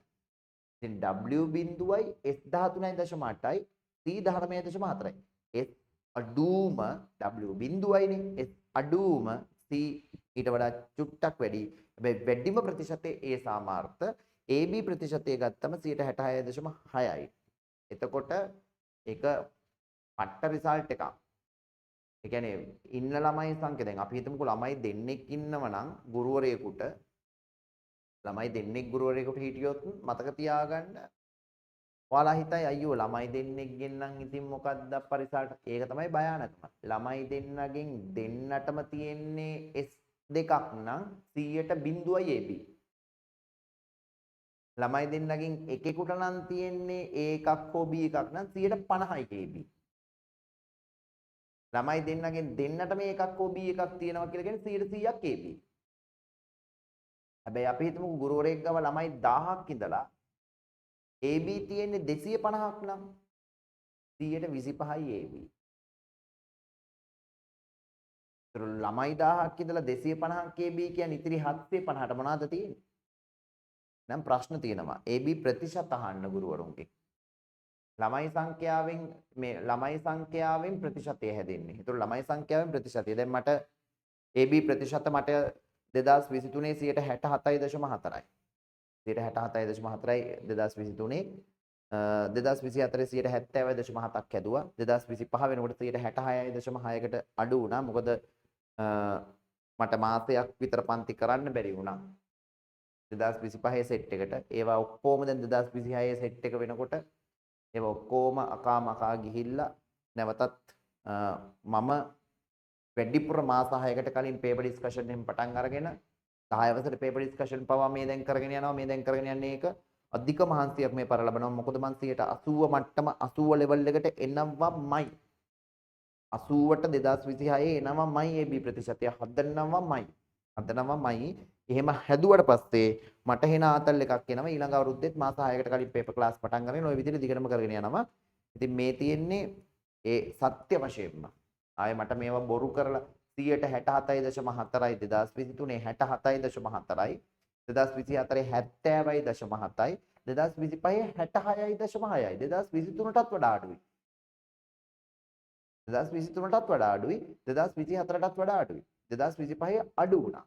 ඉතින් W බිඳුවයි S 13.8යි C 19.4යි. S අඩුම W බිඳුවයිනේ S අඩුම C ඊට වඩා චුට්ටක් වැඩි. හැබැයි වැඩිම ප්‍රතිශතයේ A සාමාර්ථ AB ප්‍රතිශතය ගත්තම 66.6යි. එතකොට ඒක පට්ට රිසල්ට් එකක්. ඒ කියන්නේ ඉන්න ළමයි සංඛ්‍ය දැන් අපි හිතමුකෝ ළමයි දෙන්නෙක් ඉන්නව නම් ගුරුවරයෙකුට ළමයි දෙන්නෙක් ගුරුවරයෙකුට හිටියොත් මතක තියාගන්න ඔයාලා හිතයි අයියෝ ළමයි දෙන්නෙක් ගෙන්නම් ඉතින් මොකක්ද පරිසරට ඒක තමයි භයානකම ළමයි දෙන්නගෙන් දෙන්නටම තියෙන්නේ S දෙකක් නම් 100ට 0.0යි AB ළමයි දෙන්නගෙන් එකෙකුට නම් තියෙන්නේ A එකක් හෝ B එකක් නම් 150යි AB ළමයි දෙන්නගෙන් දෙන්නටම එකක් හෝ B එකක් තියෙනවා කියලා කියන්නේ 100%ක් AB. හැබැයි අපි හිතමුකෝ ගුරුවරයෙක් ගාව ළමයි 1000ක් ඉඳලා AB තියෙන්නේ 250ක් නම් 125යි AB. ඒතර ළමයි 1000ක් ඉඳලා 250ක් AB කියන්නේ ඉතිරි 750ට මොනවද තියෙන්නේ? නම් ප්‍රශ්න තියෙනවා. AB ප්‍රතිශත අහන්න ගුරුවරුන්ගෙන්. ළමයි සංඛ්‍යාවෙන් මේ ළමයි සංඛ්‍යාවෙන් ප්‍රතිශතය හැදෙන්නේ. ඒතර ළමයි සංඛ්‍යාවෙන් ප්‍රතිශතය. දැන් මට AB ප්‍රතිශත මට 2023 67.4යි. 67.4යි 2023 2024 70.7ක් හැදුවා. 2025 වෙනකොට 66.6කට අඩු වුණා. මොකද මට මාසයක් විතර පන්ති කරන්න බැරි වුණා. 2025 සෙට් එකට. ඒවා ඔක්කොම දැන් 2026 සෙට් එක වෙනකොට ඒවා ඔක්කොම අකාමකා ගිහිල්ලා නැවතත් මම වැඩිපුර මාස 6කට කලින් පේපර් ඩිස්කෂන් එකෙන් පටන් අරගෙන 10 වසරේ පේපර් ඩිස්කෂන් පවා මේ දැන් කරගෙන යනවා මේ දැන් කරගෙන යන්නේ ඒක අධික මහන්සියක් මේ පර ලබනවා මොකද මං 80 මට්ටම 80 ලෙවල් එකට එනවමයි 80ට 2026 එනවමයි AB ප්‍රතිශතය හදනවමයි එහෙම හැදුවට පස්සේ මට එන ආතල් එකක් එනවා ඊළඟ අවුරුද්දෙත් මාස 6කට කලින් පේපර් ක්ලාස් පටන් ගන්න ඔය විදිහට දිගටම කරගෙන යනවා ඉතින් මේ තියෙන්නේ ඒ සත්‍ය වශයෙන්ම ආයේ මට මේවා බොරු කරලා 67.4යි 2023 67.4යි 2024 70.7යි 2025 66.6යි 2023ටත් වඩා අඩුයි 2023ටත් වඩා අඩුයි 2024ටත් වඩා අඩුයි 2025 අඩු වුණා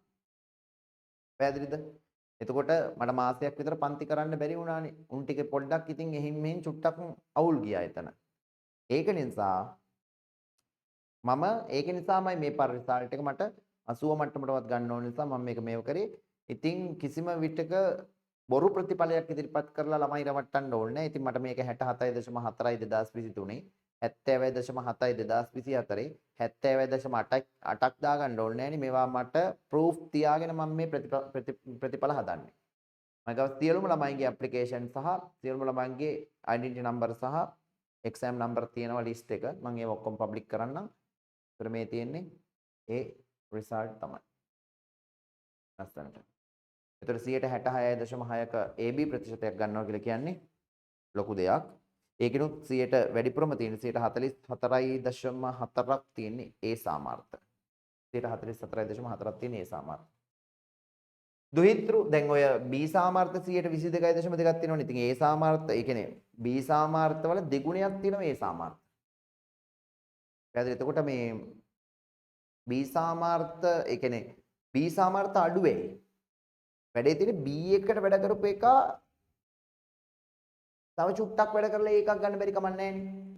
පැහැදිලිද එතකොට මට මාසයක් විතර පන්ති කරන්න බැරි වුණානේ උන් ටික පොඩ්ඩක් ඉතින් එහින් මෙහින් චුට්ටක් අවුල් ගියා එතන ඒක නිසා නිසාමයි මේ පර රිසල්ට් එක මට 80 මට්ටමටවත් ගන්න ඕන නිසා මම මේක මේව කරේ. ඉතින් කිසිම විටක බොරු ප්‍රතිඵලයක් ඉදිරිපත් කරලා ළමයි රවට්ටන්න ඕනේ නැහැ. ඉතින් මට මේක 67.4යි 2023, 70.7යි 2024, 70.8ක් දාගන්න ඕනේ නැහැනේ. මේවා මට ප්‍රූෆ් තියාගෙන මම මේ ප්‍රතිඵල හදන්නේ. මම ගාව සියලුම ළමයිගේ ඇප්ලිකේෂන් සහ සියලුම ළමයිගේ ඩෙන්ටිටි නම්බර් සහ එක්සෑම් නම්බර් තියෙනවා ලිස්ට් එක. මම ඒක ඔක්කොම පබ්ලික් කරන්නම්. ඒතර මේ තියෙන්නේ ඒ රිසල්ට් තමයි. ලස්සනට. ඒතර 66.6ක AB ප්‍රතිශතයක් ගන්නවා කියලා කියන්නේ ලොකු දෙයක්. ඒකිනුත් 100ට වැඩිපුරම තියෙන 44.4ක් තියෙන්නේ A සාමාර්ථ. 44.4ක් තියෙන්නේ A සාමාර්ථ. දුහිතෘ දැන් ඔය B සාමාර්ථ 122.2ක් තියෙනවනේ. ඉතින් A සාමාර්ථ ඒ කියන්නේ B සාමාර්ථ වල දෙගුණයක් තියෙනවා A සාමාර්ථ. එතකොට මේ B සාමාර්ථ ඒ කියන්නේ B සාමාර්ථ අඩු වෙයි. වැඩේ තියෙන්නේ B එකට වැඩ කරපු එක තව චුට්ටක් වැඩ කරලා ඒකක් ගන්න බැරි කමක් නැහැ නේ.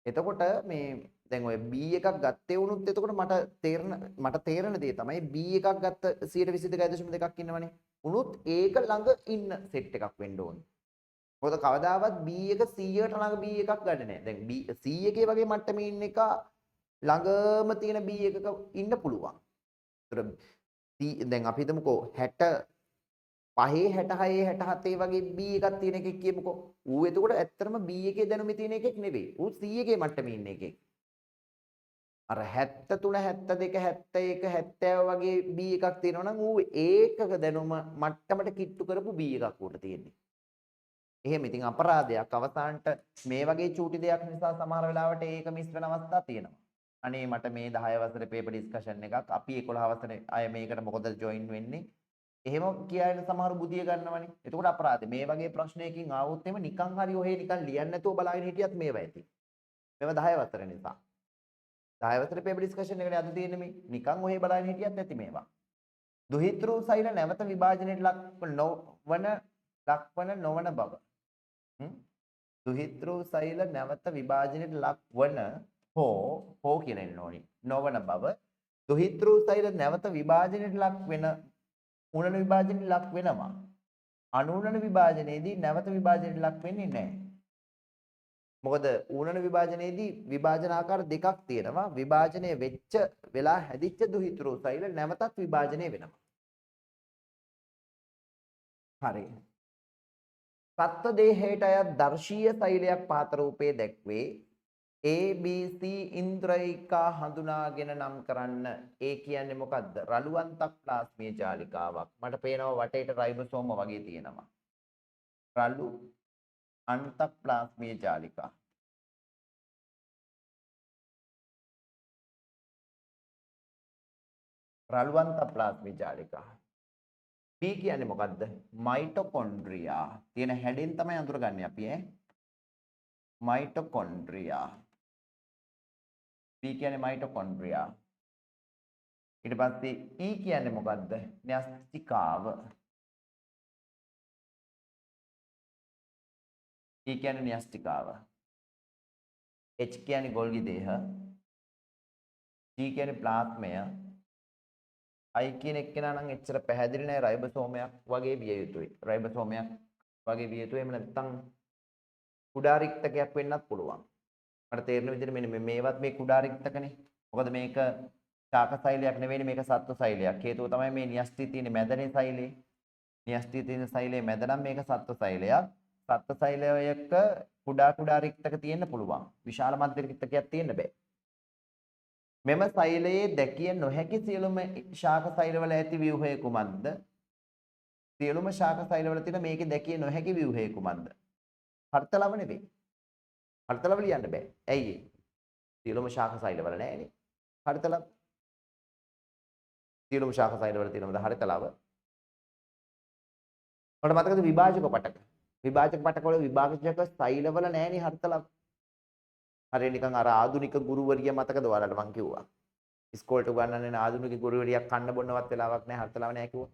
එතකොට මේ දැන් ඔය B එකක් ගත්තේ වුණොත් එතකොට මට තේරෙන දේ තමයි B එකක් ගත්ත 122.2ක් ඉන්නවනේ. උනුත් ඒක ළඟ ඉන්න සෙට් එකක් වෙන්න ඕනේ. මොකද කවදාවත් B එක 100ට ළඟ B එකක් ගන්න නැහැ. දැන් B 100 එකේ වගේ මට්ටමේ ඉන්න එක ළඟම තියෙන B එකක ඉන්න පුළුවන්. ඒතර දැන් අපි හිතමුකෝ 65 66 67 වගේ B එකක් තියෙන එකෙක් කියමුකෝ. ඌ එතකොට ඇත්තටම B එකේ දැනුමේ තියෙන එකෙක් නෙවෙයි. ඌ 100 එකේ මට්ටමේ ඉන්න එකෙක්. අර 73 72 71 70 වගේ B එකක් තියෙනවා නම් ඌ ඒකක දැනුම මට්ටමට කිට්ටු කරපු B එකක් උඩ තියෙන්නේ. එහෙම ඉතින් අපරාධයක් අවසානට මේ වගේ චූටි දෙයක් නිසා සමහර වෙලාවට ඒක මිස් වෙන අවස්ථා තියෙනවා. අනේ මට මේ 10 වසරේ පේපර් ඩිස්කෂන් එකක් අපි 11 වසරේ අය මේකට මොකද ජොයින් වෙන්නේ? එහෙම කියන සමහර බුදිය ගන්නවනේ. එතකොට අපරාධේ. මේ වගේ ප්‍රශ්නයකින් ආවොත් එimhe නිකන් හරි ඔහේ නිකන් ලියන්න නැතුව බලාගෙන හිටියත් මේවා ඇති. මේවා 10 වසරේ නිසා. 10 වසරේ පේපර් ඩිස්කෂන් එකනේ අද තියෙන්නේ මේ. නිකන් ඔහේ බලාගෙන හිටියත් ඇති මේවා. දුහිතෘ සෛල නැවත විභාජනයට ලක්වන නොවන බව. දුහිතෘ සෛල නැවත විභාජනයට ලක්වන හෝ කියලා එන්න ඕනි. නොවන බව. දුහිතෘ සෛල නැවත විභාජනයට ලක් වෙන උණන විභාජනයට ලක් වෙනවා. අනුණන විභාජනයේදී නැවත විභාජනයට ලක් වෙන්නේ නැහැ. මොකද ඌනන විභාජනයේදී විභාජන ආකාර දෙකක් තියෙනවා. විභාජනය වෙච්ච වෙලා හැදිච්ච දුහිතෘ සෛල නැවතත් විභාජනය වෙනවා. හරි. සත්ත්ව දේහයට අයත් දර්ශීය සෛලයක් පහත රූපයේ දැක්වේ. ABC ඉන්ද්‍රයිකා හඳුනාගෙන නම් කරන්න. ඒ කියන්නේ මොකද්ද? රළුවන්තක් ප්ලාස්මීය ජාලිකාවක්. මට පේනවා වටේට රයිබෝසෝම වගේ තියෙනවා. රළු අන්තක් ප්ලාස්මීය ජාලිකා. රළුවන්ත ප්ලාස්මීය ජාලිකා. B කියන්නේ මොකද්ද? මයිටොකොන්ඩ්‍රියා. තියෙන හැඩෙන් තමයි අඳුරගන්නේ අපි ඈ. මයිටොකොන්ඩ්‍රියා. B කියන්නේ මයිටොකොන්ඩ්‍රියා. ඊට පස්සේ E කියන්නේ මොකද්ද? න්‍යෂ්ටිකාව. E කියන්නේ න්‍යෂ්ටිකාව. H කියන්නේ ගොල්ගි දේහ. G කියන්නේ ප්ලාස්මය. I කියන එක්කෙනා නම් එච්චර පැහැදිලි නෑ රයිබෝසෝමයක් වගේ විය යුතුයි. රයිබෝසෝමයක් වගේ විය යුතුයි. එහෙම නැත්නම් කුඩා රික්තකයක් වෙන්නත් පුළුවන්. මට තේරෙන විදිහට මෙන්න මේවත් මේ කුඩා රික්තකනේ. මොකද මේක ශාක සෛලයක් නෙවෙයි මේක සත්ව සෛලයක්. හේතුව තමයි මේ න්‍යෂ්ටි තියෙන මැදනේ සෛලේ. න්‍යෂ්ටි තියෙන සෛලේ මැද නම් මේක සත්ව සෛලයක්. සත්ව සෛලයක කුඩා රික්තක තියෙන්න පුළුවන්. විශාල මධ්‍ය රික්තකයක් තියෙන්න බෑ. මෙම සෛලයේ දැකිය නොහැකි සියලුම ශාක සෛලවල ඇති ව්‍යුහය කුමක්ද? සියලුම ශාක සෛලවල තියෙන මේකේ දැකිය නොහැකි ව්‍යුහය කුමක්ද? හර්තලව නෙවෙයි. හර්තලව ලියන්න බෑ. ඇයි ඒ? සියලුම ශාක සෛලවල නෑනේ. හර්තලව. සියලුම ශාක සෛලවල තියෙනවද හර්තලව? මට මතකද විභාජක පටක. විභාජක පටකවල විභාජක සෛලවල නෑනේ හර්තලව. හරි නිකන් අර ආදුනික ගුරුවරිය මතකද ඔයාලට මං කිව්වා. ඉස්කෝලේට උගන්වන්නේ ආදුනික ගුරුවරියක් කන්න බොන්නවත් වෙලාවක් නැහැ හර්තලව නැහැ කිව්වා.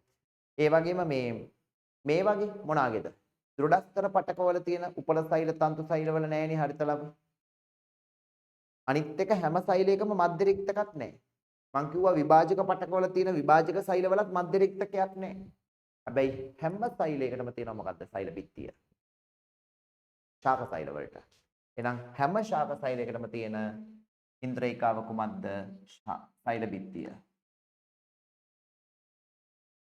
ඒ වගේම මේ වගේ මොනාගේද? දෘඩස්තර පටකවල තියෙන උපල සෛල තන්තු සෛලවල නැහෙනි හර්තලව. අනිත් එක හැම සෛලයකම මධ්‍ය රික්තකක් නැහැ. මං කිව්වා විභාජක පටකවල තියෙන විභාජක සෛලවලත් මධ්‍ය රික්තකයක් නැහැ. හැබැයි හැම සෛලයකටම තියෙනවා මොකද්ද? සෛල බිත්තිය. ශාක සෛල වලට. එහෙනම් හැම ශාක සෛලයකටම තියෙන ඉන්ද්‍රයිකාව කුමක්ද? සෛල බිත්තිය.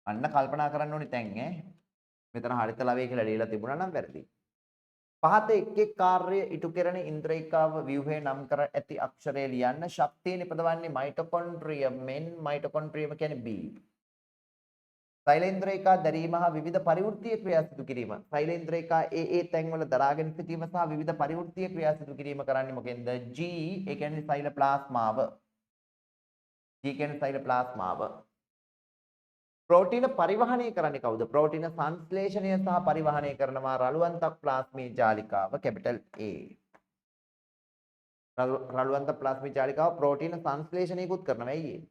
අන්න කල්පනා කරන්න ඕනි තැන් ඈ. මෙතන හරිතලවය කියලා ලියලා තිබුණා නම් වැරදි. පහත එක් එක් කාර්ය ඉටු කෙරෙන ඉන්ද්‍රයිකාව ව්‍යුහය නම් කර ඇති අක්ෂරය ලියන්න. ශක්තිය නිපදවන්නේ මයිටොකොන්ඩ්‍රියමෙන්. මයිටොකොන්ඩ්‍රියම කියන්නේ B. සෛලේන්ද්‍රයිකා දැරීම හා විවිධ පරිවෘත්තීය ක්‍රියා සිදු කිරීම. සෛලේන්ද්‍රයිකා ඒ තැන්වල දරාගෙන සිටීම සහ විවිධ පරිවෘත්තීය ක්‍රියා සිදු කිරීම කරන්නේ මොකෙන්ද? G ඒ කියන්නේ සෛල ප්ලාස්මාව. G කියන්නේ සෛල ප්ලාස්මාව. ප්‍රෝටීන පරිවහනය කරන්නේ කවුද? ප්‍රෝටීන සංශ්ලේෂණය සහ පරිවහනය කරනවා රළුවන්තක් ප්ලාස්මීය ජාලිකාව කැපිටල් A. රළුවන්ත ප්ලාස්මීය ජාලිකාව ප්‍රෝටීන සංශ්ලේෂණයකුත් කරනවා. ඇයි ඒ?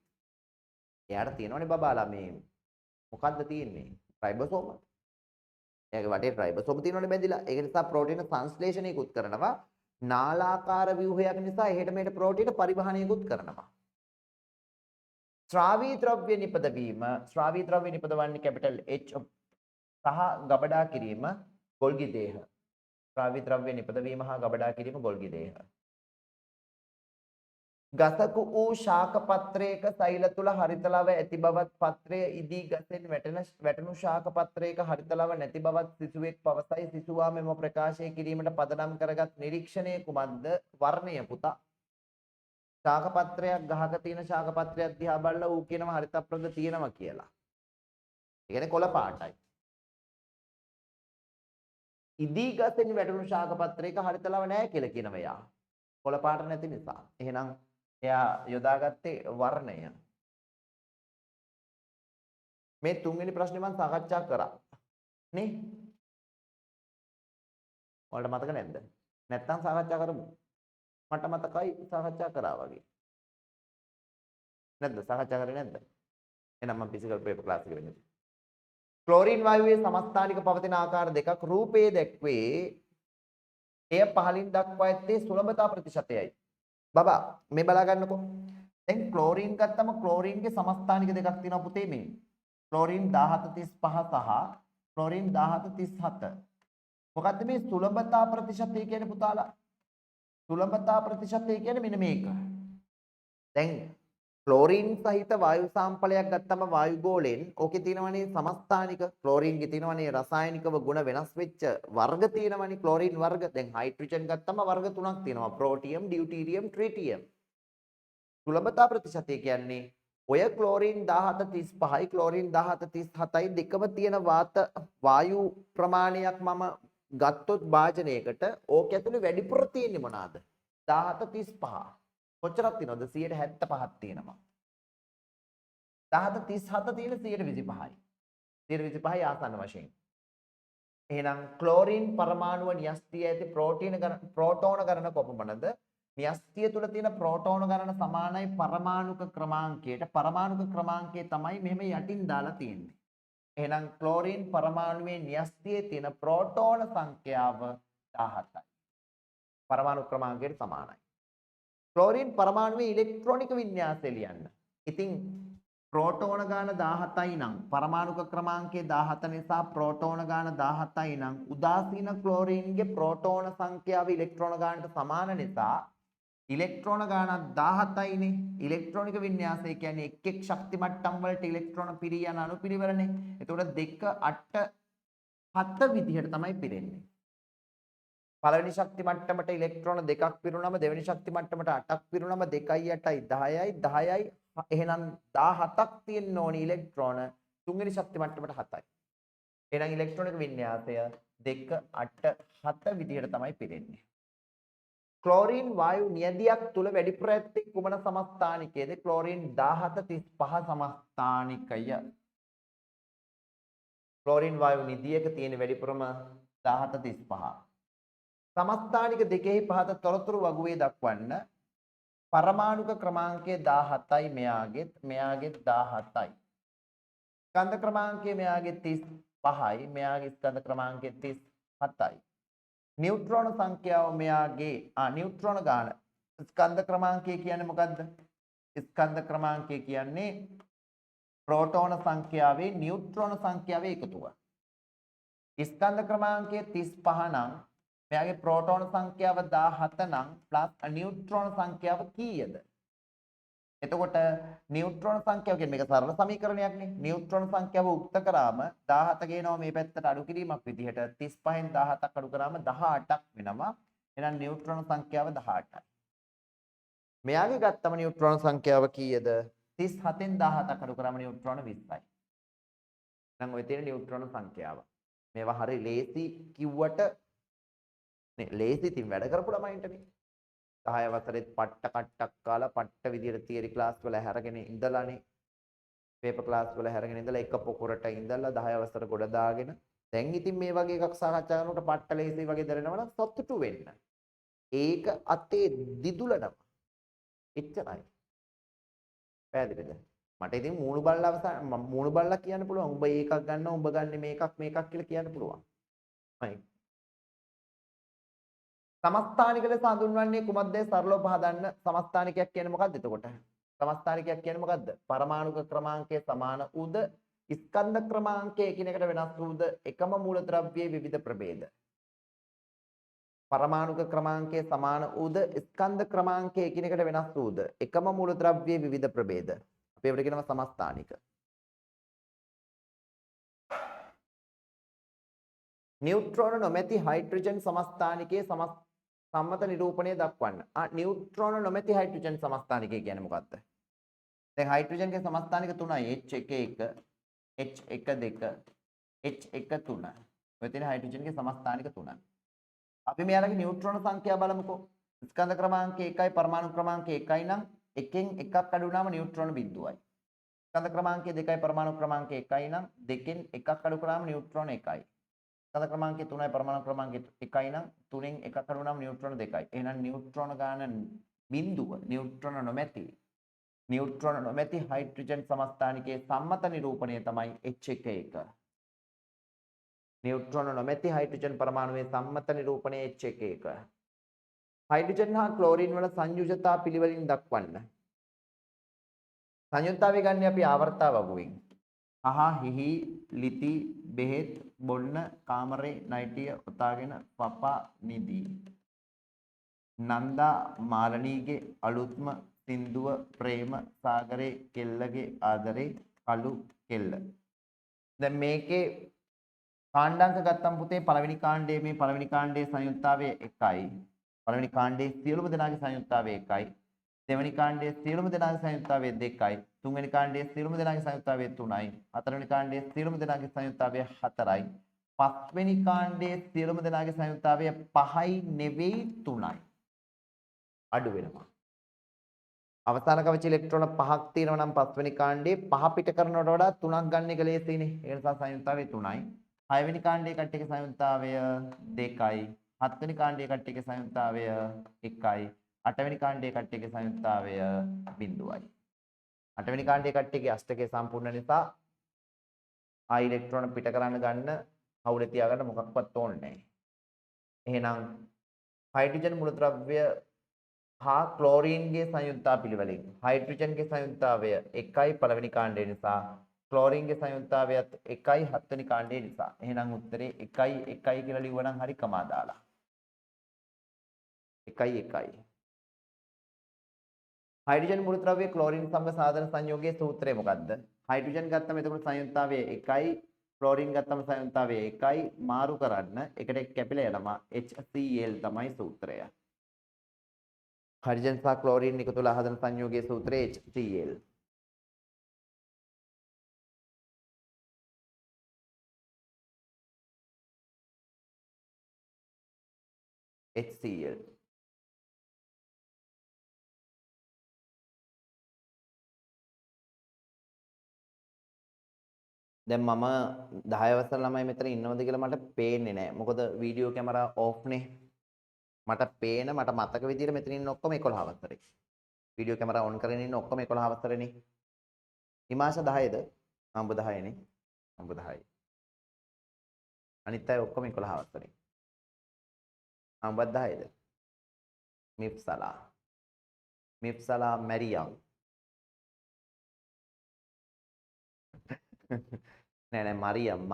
එයාට තියෙනවනේ බබාලා මේ මොකද්ද තියෙන්නේ? රයිබෝසෝම. එයාගේ වටේ රයිබෝසෝම තියෙනවනේ බැඳිලා. ඒක නිසා ප්‍රෝටීන සංශ්ලේෂණයකුත් කරනවා. නාලාකාර ව්‍යුහයක් නිසා එහෙට මෙහෙට ප්‍රෝටීන පරිවහනයකුත් කරනවා. ස්‍රාවී ද්‍රව්‍ය නිපදවීම. ස්‍රාවී ද්‍රව්‍ය නිපදවන්නේ කැපිටල් H සහ ගබඩා කිරීම ගොල්ගි දේහ. ස්‍රාවී ද්‍රව්‍ය නිපදවීම හා ගබඩා කිරීම ගොල්ගි දේහ. ගසක වූ ශාක පත්‍රයක සෛල තුල හරිතලව ඇති බවත් පත්‍රය ඉදී ගසෙන් වැටෙනු ශාක පත්‍රයක හරිතලව නැති බවත් සිසුවෙක් පවසයි. සිසුවා මෙම ප්‍රකාශය කිරීමට පදනම් කරගත් නිරීක්ෂණය කුමක්ද? වර්ණය පුතා. ශාක පත්‍රයක් ගහක තියෙන ශාක පත්‍රයක් දිහා බලලා ඌ කියනවා හරිත ප්‍රද තියෙනවා කියලා. ඒ කියන්නේ කොළ පාටයි. ඉදී ගසෙන් වැටුණු ශාක පත්‍රයක හරිතලව නැහැ කියලා කියනවා යා. කොළ පාට නැති නිසා. එහෙනම් එයා යොදාගත්තේ වර්ණය. මේ තුන්වෙනි ප්‍රශ්නේ මම සාකච්ඡා කරා. නේ? ඔයාලට මතක නැද්ද? නැත්තම් සාකච්ඡා කරමු. මට මතකයි සාකච්ඡා කරා වගේ. නැද්ද? සාකච්ඡා කරේ නැද්ද? එහෙනම් මම ෆිසිකල් පේපර් ක්ලාස් එක වෙන්නේ. ක්ලෝරින් වායුවේ සමස්ථානික පවතින ආකාර දෙකක් රූපයේ දැක්වේ. එය පහලින් දක්වා ඇත්තේ සුලභතා ප්‍රතිශතයයි. බබා මේ බලා ගන්නකො. දැන් ක්ලෝරින් ගත්තම ක්ලෝරින්ගේ සමස්ථානික දෙකක් තියෙනවා පුතේ මේ. ක්ලෝරින් 1735 සහ ක්ලෝරින් 1737. මොකද්ද මේ සුලභතා ප්‍රතිශතය කියන්නේ පුතාලා? සුලභතා ප්‍රතිශතය කියන්නේ මෙන්න මේක. දැන් ක්ලෝරින් සහිත වායු සාම්පලයක් ගත්තම වායු ගෝලෙන් ඕකේ තියෙනවනේ සමස්ථානික ක්ලෝරින්ගේ තියෙනවනේ රසායනිකව ගුණ වෙනස් වෙච්ච වර්ග තියෙනවනේ ක්ලෝරින් වර්ග. දැන් හයිඩ්‍රජන් ගත්තම වර්ග තුනක් තියෙනවා. ප්‍රෝටියම්, ඩියුටීරියම්, ට්‍රිටියම්. සුලභතා ප්‍රතිශතය කියන්නේ ඔය ක්ලෝරින් 1735යි ක්ලෝරින් 1737යි දෙකම තියෙන වායු ප්‍රමාණයක් මම ගත්තොත් භාජනයකට ඕක ඇතුලේ වැඩිපුර තියෙන්නේ මොනවාද? 1735. කොච්චරක් තියෙනවද? 175ක් තියෙනවා. 1737 තියෙන 125යි. 125යි ආසන්න වශයෙන්. එහෙනම් ක්ලෝරින් පරමාණුව න්‍යෂ්ටියේ ඇති ප්‍රෝටෝන ගණන කොපමණද? න්‍යෂ්ටිය තුල තියෙන ප්‍රෝටෝන ගණන සමානයි පරමාණුක ක්‍රමාංකයට. පරමාණුක ක්‍රමාංකය තමයි මෙහෙම යටින් දාලා තියෙන්නේ. එහෙනම් ක්ලෝරින් පරමාණුවේ න්‍යෂ්ටියේ තියෙන ප්‍රෝටෝන සංඛ්‍යාව 17යි. පරමාණු ක්‍රමාංකයට සමානයි. ක්ලෝරින් පරමාණුවේ ඉලෙක්ට්‍රොනික වින්‍යාසය ලියන්න. ඉතින් ප්‍රෝටෝන ගාන 17යි නම් පරමාණුක ක්‍රමාංකය 17 නිසා ප්‍රෝටෝන ගාන 17යි නම් උදාසීන ක්ලෝරින්ගේ ප්‍රෝටෝන සංඛ්‍යාව ඉලෙක්ට්‍රෝන ගානට සමාන නිසා ඉලෙක්ට්‍රෝන ගානක් 17යිනේ. ඉලෙක්ට්‍රොනික වින්‍යාසය කියන්නේ එක් එක් ශක්ති මට්ටම් වලට ඉලෙක්ට්‍රෝන පිරී යන අණුපිරිවෙලනේ. එතකොට 2 8 7 විදිහට තමයි පිරෙන්නේ. පළවෙනි ශක්ති මට්ටමට ඉලෙක්ට්‍රෝන 2ක් පිරුණාම දෙවෙනි ශක්ති මට්ටමට 8ක් පිරුණාම 2යි 8යි 10යි 10යි එහෙනම් 17ක් තියෙන්න ඕනි ඉලෙක්ට්‍රෝන තුන්වෙනි ශක්ති මට්ටමට 7යි. එහෙනම් ඉලෙක්ට්‍රොනික වින්‍යාසය 2 8 7 විදිහට තමයි පිරෙන්නේ. ක්ලෝරින් වායු නියදියක් තුල වැඩිපුර ඇත්තේ කුමන සමස්ථානිකයේද? ක්ලෝරින් 1735 සමස්ථානිකය. ක්ලෝරින් වායු නියදියක තියෙන වැඩිපුරම 1735. සමස්ථානික දෙකෙහි පහත තොරතුරු වගුවේ දක්වන්න. පරමාණුක ක්‍රමාංකය 17යි මෙයාගෙත් 17යි. ස්කන්ධ ක්‍රමාංකය මෙයාගේ 35යි මෙයාගේ ස්කන්ධ ක්‍රමාංකය 37යි. නියුට්‍රෝන සංඛ්‍යාව මෙයාගේ නියුට්‍රෝන ගාන ස්කන්ධ ක්‍රමාංකය කියන්නේ මොකද්ද? ස්කන්ධ ක්‍රමාංකය කියන්නේ ප්‍රෝටෝන සංඛ්‍යාවේ නියුට්‍රෝන සංඛ්‍යාවේ එකතුව. ස්කන්ධ ක්‍රමාංකය 35 නම් මෙයාගේ ප්‍රෝටෝන සංඛ්‍යාව 17 නම් ප්ලස් නියුට්‍රෝන සංඛ්‍යාව කීයද? එතකොට නියුට්‍රෝන සංඛ්‍යාව කියන්නේ මේක සරල සමීකරණයක් නේ. නියුට්‍රෝන සංඛ්‍යාව උක්ත කරාම 17 ගේනවා මේ පැත්තට අඩු කිරීමක් විදිහට 35න් 17ක් අඩු කරාම 18ක් වෙනවා. එහෙනම් නියුට්‍රෝන සංඛ්‍යාව 18යි. මෙයාගේ ගත්තම නියුට්‍රෝන සංඛ්‍යාව කීයද? 37න් 17ක් අඩු කරාම නියුට්‍රෝන 20යි. එහෙනම් ඔය තියෙන නියුට්‍රෝන සංඛ්‍යාව. මේවා හරි ලේසි කිව්වට ලේසි ඉතින් වැඩ කරපු ළමයින්ටනේ 10 වසරෙත් පට්ට කට්ටක් කාලා පට්ට විදියට තියරි ක්ලාස් වල හැරගෙන ඉඳලානේ පේපර් ක්ලාස් වල හැරගෙන ඉඳලා එක පොකුරට ඉඳලා 10 වසර ගොඩ දාගෙන දැන් ඉතින් මේ වගේ එකක් සාකච්ඡා කරනකොට පට්ට ලේසි වගේ දැනෙනවා නම් සතුටු වෙන්න. ඒක අතේ දිදුලනවා. එච්චරයි. පැහැදිලිද? මට ඉතින් මූණු බල්ලා කියන්න පුළුවන්. උඹ ඒකක් ගන්නවා උඹ ගන්නෙ මේකක් කියලා කියන්න පුළුවන්. හරි. සමස්ථානික ලෙස හඳුන්වන්නේ කුමක්ද? සරලව පහදන්න. සමස්ථානිකයක් කියන්නේ මොකක්ද එතකොට? සමස්ථානිකයක් කියන්නේ මොකක්ද? පරමාණුක ක්‍රමාංකයේ සමාන උද ස්කන්ධ ක්‍රමාංකයේ එකිනෙකට වෙනස් වූද එකම මූලද්‍රව්‍යයේ විවිධ ප්‍රභේද. පරමාණුක ක්‍රමාංකයේ සමාන උද ස්කන්ධ ක්‍රමාංකයේ එකිනෙකට වෙනස් වූද එකම මූලද්‍රව්‍යයේ විවිධ ප්‍රභේද. අපි ඒකට කියනවා සමස්ථානික. නියුට්‍රෝන නොමැති හයිඩ්‍රජන් සමස්ථානිකයේ සම්මත නිරූපණය දක්වන්න. නියුට්‍රෝන නොමැති හයිඩ්‍රජන් සමස්ථානිකය කියන්නේ මොකක්ද? දැන් හයිඩ්‍රජන්ගේ සමස්ථානික තුනයි H11 H12 H13. ඔය තියෙන හයිඩ්‍රජන්ගේ සමස්ථානික තුනයි. අපි මෙයාලගේ නියුට්‍රෝන සංඛ්‍යාව බලමුකෝ. ස්කන්ධ ක්‍රමාංක 1යි පරමාණු ක්‍රමාංක 1යි නම් එකෙන් එකක් අඩු වුණාම නියුට්‍රෝන බිඳුවයි. ස්කන්ධ ක්‍රමාංක 2යි පරමාණු ක්‍රමාංක 1යි නම් දෙකෙන් එකක් අඩු කරාම නියුට්‍රෝන 1යි. ස්කන්ධ ක්‍රමාංක 3යි පරමාණු ක්‍රමාංක 1යි නම් තුනෙන් එකක් අඩු වුණාම නියුට්‍රෝන 2යි. එහෙනම් නියුට්‍රෝන ගාන බිඳුව නියුට්‍රෝන නොමැති හයිඩ්‍රජන් සමස්ථානිකයේ සම්මත නිරූපණය තමයි H11. නියුට්‍රෝන නොමැති හයිඩ්‍රජන් පරමාණුවේ සම්මත නිරූපණය H11. හයිඩ්‍රජන් හා ක්ලෝරින් වල සංයුජතා පිළිවෙලින් දක්වන්න. සංයුක්තාවේ ගන්න අපි ආවර්තා වගුවෙන්. අහා හිහි ලිති බෙහෙත් බොන්න කාමරේ නයිටිය ඔතාගෙන පපා නිදි. නන්දා මාලනීගේ අලුත්ම සින්දුව ප්‍රේම සාගරේ කෙල්ලගේ ආදරේ කළු කෙල්ල. දැන් මේකේ කාණ්ඩාංක ගත්තම් පුතේ පළවෙනි කාණ්ඩයේ මේ පළවෙනි කාණ්ඩයේ සංයුක්තාවය 1යි. පළවෙනි කාණ්ඩයේ සියලුම දෙනාගේ සංයුක්තාවය 1යි. දෙවෙනි කාණ්ඩයේ සියලුම දෙනාගේ සංයුක්තාවය 2යි. තුන්වෙනි කාණ්ඩයේ සියලුම දෙනාගේ සංයුක්තාවය 3යි. හතරවෙනි කාණ්ඩයේ සියලුම දෙනාගේ සංයුක්තාවය 4යි. පස්වෙනි කාණ්ඩයේ සියලුම දෙනාගේ සංයුක්තාවය 5යි නෙවෙයි 3යි. අඩු වෙනවා. අවසාන කවච ඉලෙක්ට්‍රෝන 5ක් තියෙනවා නම් පස්වෙනි කාණ්ඩයේ 5 පිට කරනවට වඩා 3ක් ගන්න එක ලේසියිනේ. ඒ නිසා සංයුක්තාවය 3යි. 6 වෙනි කාණ්ඩයේ කට්ටියගේ සංයුක්තාවය 2යි. 7 වෙනි කාණ්ඩයේ කට්ටියගේ සංයුක්තාවය 1යි. 8 වෙනි කාණ්ඩයේ කට්ටියගේ සංයුක්තාවය 0යි. 8 වෙනි කාණ්ඩයේ කට්ටියගේ අෂ්ටකය සම්පූර්ණ නිසා ආ ඉලෙක්ට්‍රෝන පිට කරන්න ගන්න කවුලේ තියාගන්න මොකක්වත් ඕනේ නැහැ. එහෙනම් හයිඩ්‍රජන් මූලද්‍රව්‍ය හා ක්ලෝරීන්ගේ සංයුක්තා පිළිවෙලින් හයිඩ්‍රජන්ගේ සංයුක්තාවය 1යි පළවෙනි කාණ්ඩය නිසා ක්ලෝරීන්ගේ සංයුක්තාවයත් 1යි 7 වෙනි කාණ්ඩය නිසා. එහෙනම් උත්තරේ 1යි 1යි කියලා ලියවනම් හරි කමා දාලා. 1යි 1යි. හයිඩ්‍රජන් මූලද්‍රව්‍ය ක්ලෝරින් සමග සාධන සංයෝගයේ සූත්‍රය මොකද්ද? හයිඩ්‍රජන් ගත්තම එතකොට සංයුක්තාවය 1යි ක්ලෝරින් ගත්තම සංයුක්තාවය 1යි මාරු කරන්න එකට කැපිලා යනවා HCl තමයි සූත්‍රය. හයිඩ්‍රජන් සහ ක්ලෝරින් එකතු වෙලා හදන සංයෝගයේ සූත්‍රය HCl. HCl. දැන් මම 10 වසර ළමයි මෙතන ඉන්නවද කියලා මට පේන්නේ නැහැ. මොකද වීඩියෝ කැමරා ඕෆ් නේ. මට මතක විදිහට මෙතන ඉන්න ඔක්කොම 11 වසරේ. වීඩියෝ කැමරා ඔන් කරගෙන ඉන්න ඔක්කොම 11 වසරේනේ. හිමාශ 10ද? අඹ 10නේ. අඹ 10යි. අනිත් අය ඔක්කොම 11 වසරේ. අඹ 10ද? මිප්සලා මැරියම්. නෑ මරියම්ද?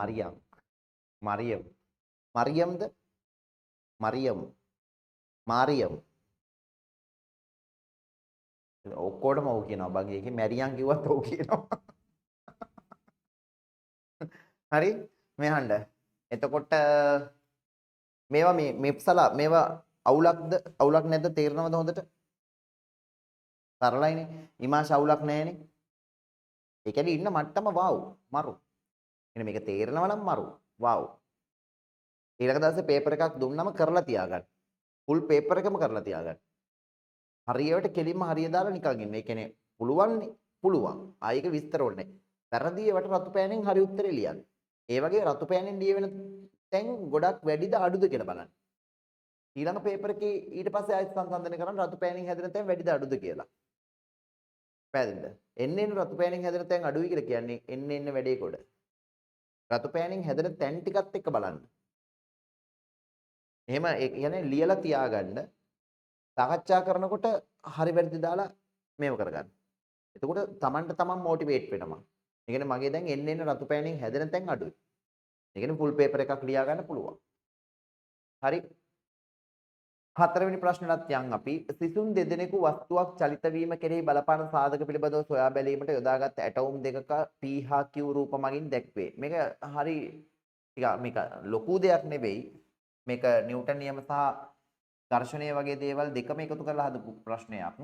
මාරියම්. ඔක්කොටම ඔව් කියනවා බං. ඒකේ මැරියම් කිව්වත් ඔව් කියනවා. හරි මේ අහන්න. එතකොට මේවා මේ මිප්සලා මේවා අවුලක් නැද්ද තේරෙනවද හොඳට? සරලයිනේ. ඉමාශ අවුලක් නැහැනේ. ඒ කියන්නේ ඉන්න මට්ටම වව් මරු. එනේ මේක තේරෙනවා නම් මරු. වව්. ඊළඟ දවසේ පේපර් එකක් දුන්නම කරලා තියාගන්න. ෆුල් පේපර් එකම කරලා තියාගන්න. හරියට කෙලින්ම හරිය දාලා නිකන් ඉන්න. ඒ කියන්නේ පුළුවන්. ආයෙක විස්තර ඕනේ. වැරදි ඒවට රතු පෑනෙන් හරි උත්තරේ ලියන්න. ඒ වගේ රතු පෑනෙන් ලියවෙන තැන් ගොඩක් වැඩිද අඩුද කියලා බලන්න. ඊළඟ පේපර් එකේ ඊට පස්සේ ආයෙත් සංසන්දනය කරන්න රතු පෑනෙන් හැදෙන තැන් වැඩිද අඩුද කියලා. පැහැදිලිද? එන්න රතු පෑනෙන් හැදෙන තැන් අඩුයි කියලා කියන්නේ එන්න වැඩේ කොට. රතු පෑනෙන් හැදෙන තැන් ටිකත් එක්ක බලන්න. එහෙම ඒ කියන්නේ ලියලා තියාගන්න. සාකච්ඡා කරනකොට හරි වැරදි දාලා මේව කරගන්න. එතකොට Tamanට Taman මොටිවේට් වෙනවා. ඒ කියන්නේ මගේ දැන් එන්න රතු පෑනෙන් හැදෙන තැන් අඩුයි. ඒ කියන්නේ ෆුල් පේපර් එකක් ලියා ගන්න පුළුවන්. හරි. හතරවෙනි ප්‍රශ්නෙටත් යන් අපි සිසුන් දෙදෙනෙකු වස්තුවක් චලිත වීම කෙරෙහි බලපාන සාධක පිළිබඳව සොයා බැලීමට යොදාගත් ඇටෝම් දෙකක P හා Q රූප මගින් දැක්වේ. මේක හරි ටික මේක ලොකු දෙයක් නෙවෙයි. මේක නිව්ටන් නියම සහ ඝර්ෂණය වගේ දේවල් දෙකම එකතු කරලා හදපු ප්‍රශ්නයක්.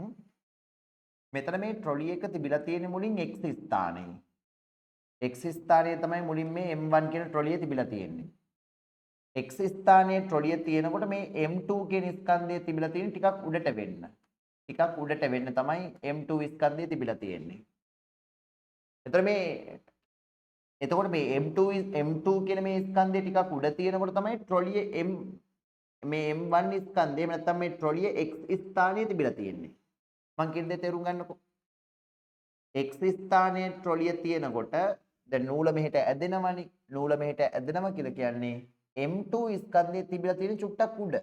මෙතන මේ ට්‍රොලි එක තිබිලා තියෙන මුලින් x ස්ථානයේ. x ස්ථානයේ තමයි මුලින් මේ m1 කියන ට්‍රොලිය තිබිලා තියෙන්නේ. x ස්ථානයේ ට්‍රොලිය තියෙනකොට මේ m2 කියන ස්කන්ධය තිබිලා තියෙන ටිකක් උඩට වෙන්න. ටිකක් උඩට වෙන්න තමයි m2 ස්කන්ධය තිබිලා තියෙන්නේ. එතකොට මේ m2 කියන මේ ස්කන්ධය ටිකක් උඩ තියෙනකොට තමයි ට්‍රොලිය මේ m1 ස්කන්ධය නැත්නම් මේ ට්‍රොලිය x ස්ථානයේ තිබිලා තියෙන්නේ. මං කියන දේ තේරුම් ගන්නකො. x ස්ථානයේ ට්‍රොලිය තියෙනකොට දැන් නූල මෙහෙට ඇදෙනවනේ. නූල මෙහෙට ඇදෙනවා කියලා කියන්නේ m2 ස්කන්ධයේ තිබිලා තියෙන චුට්ටක් උඩ.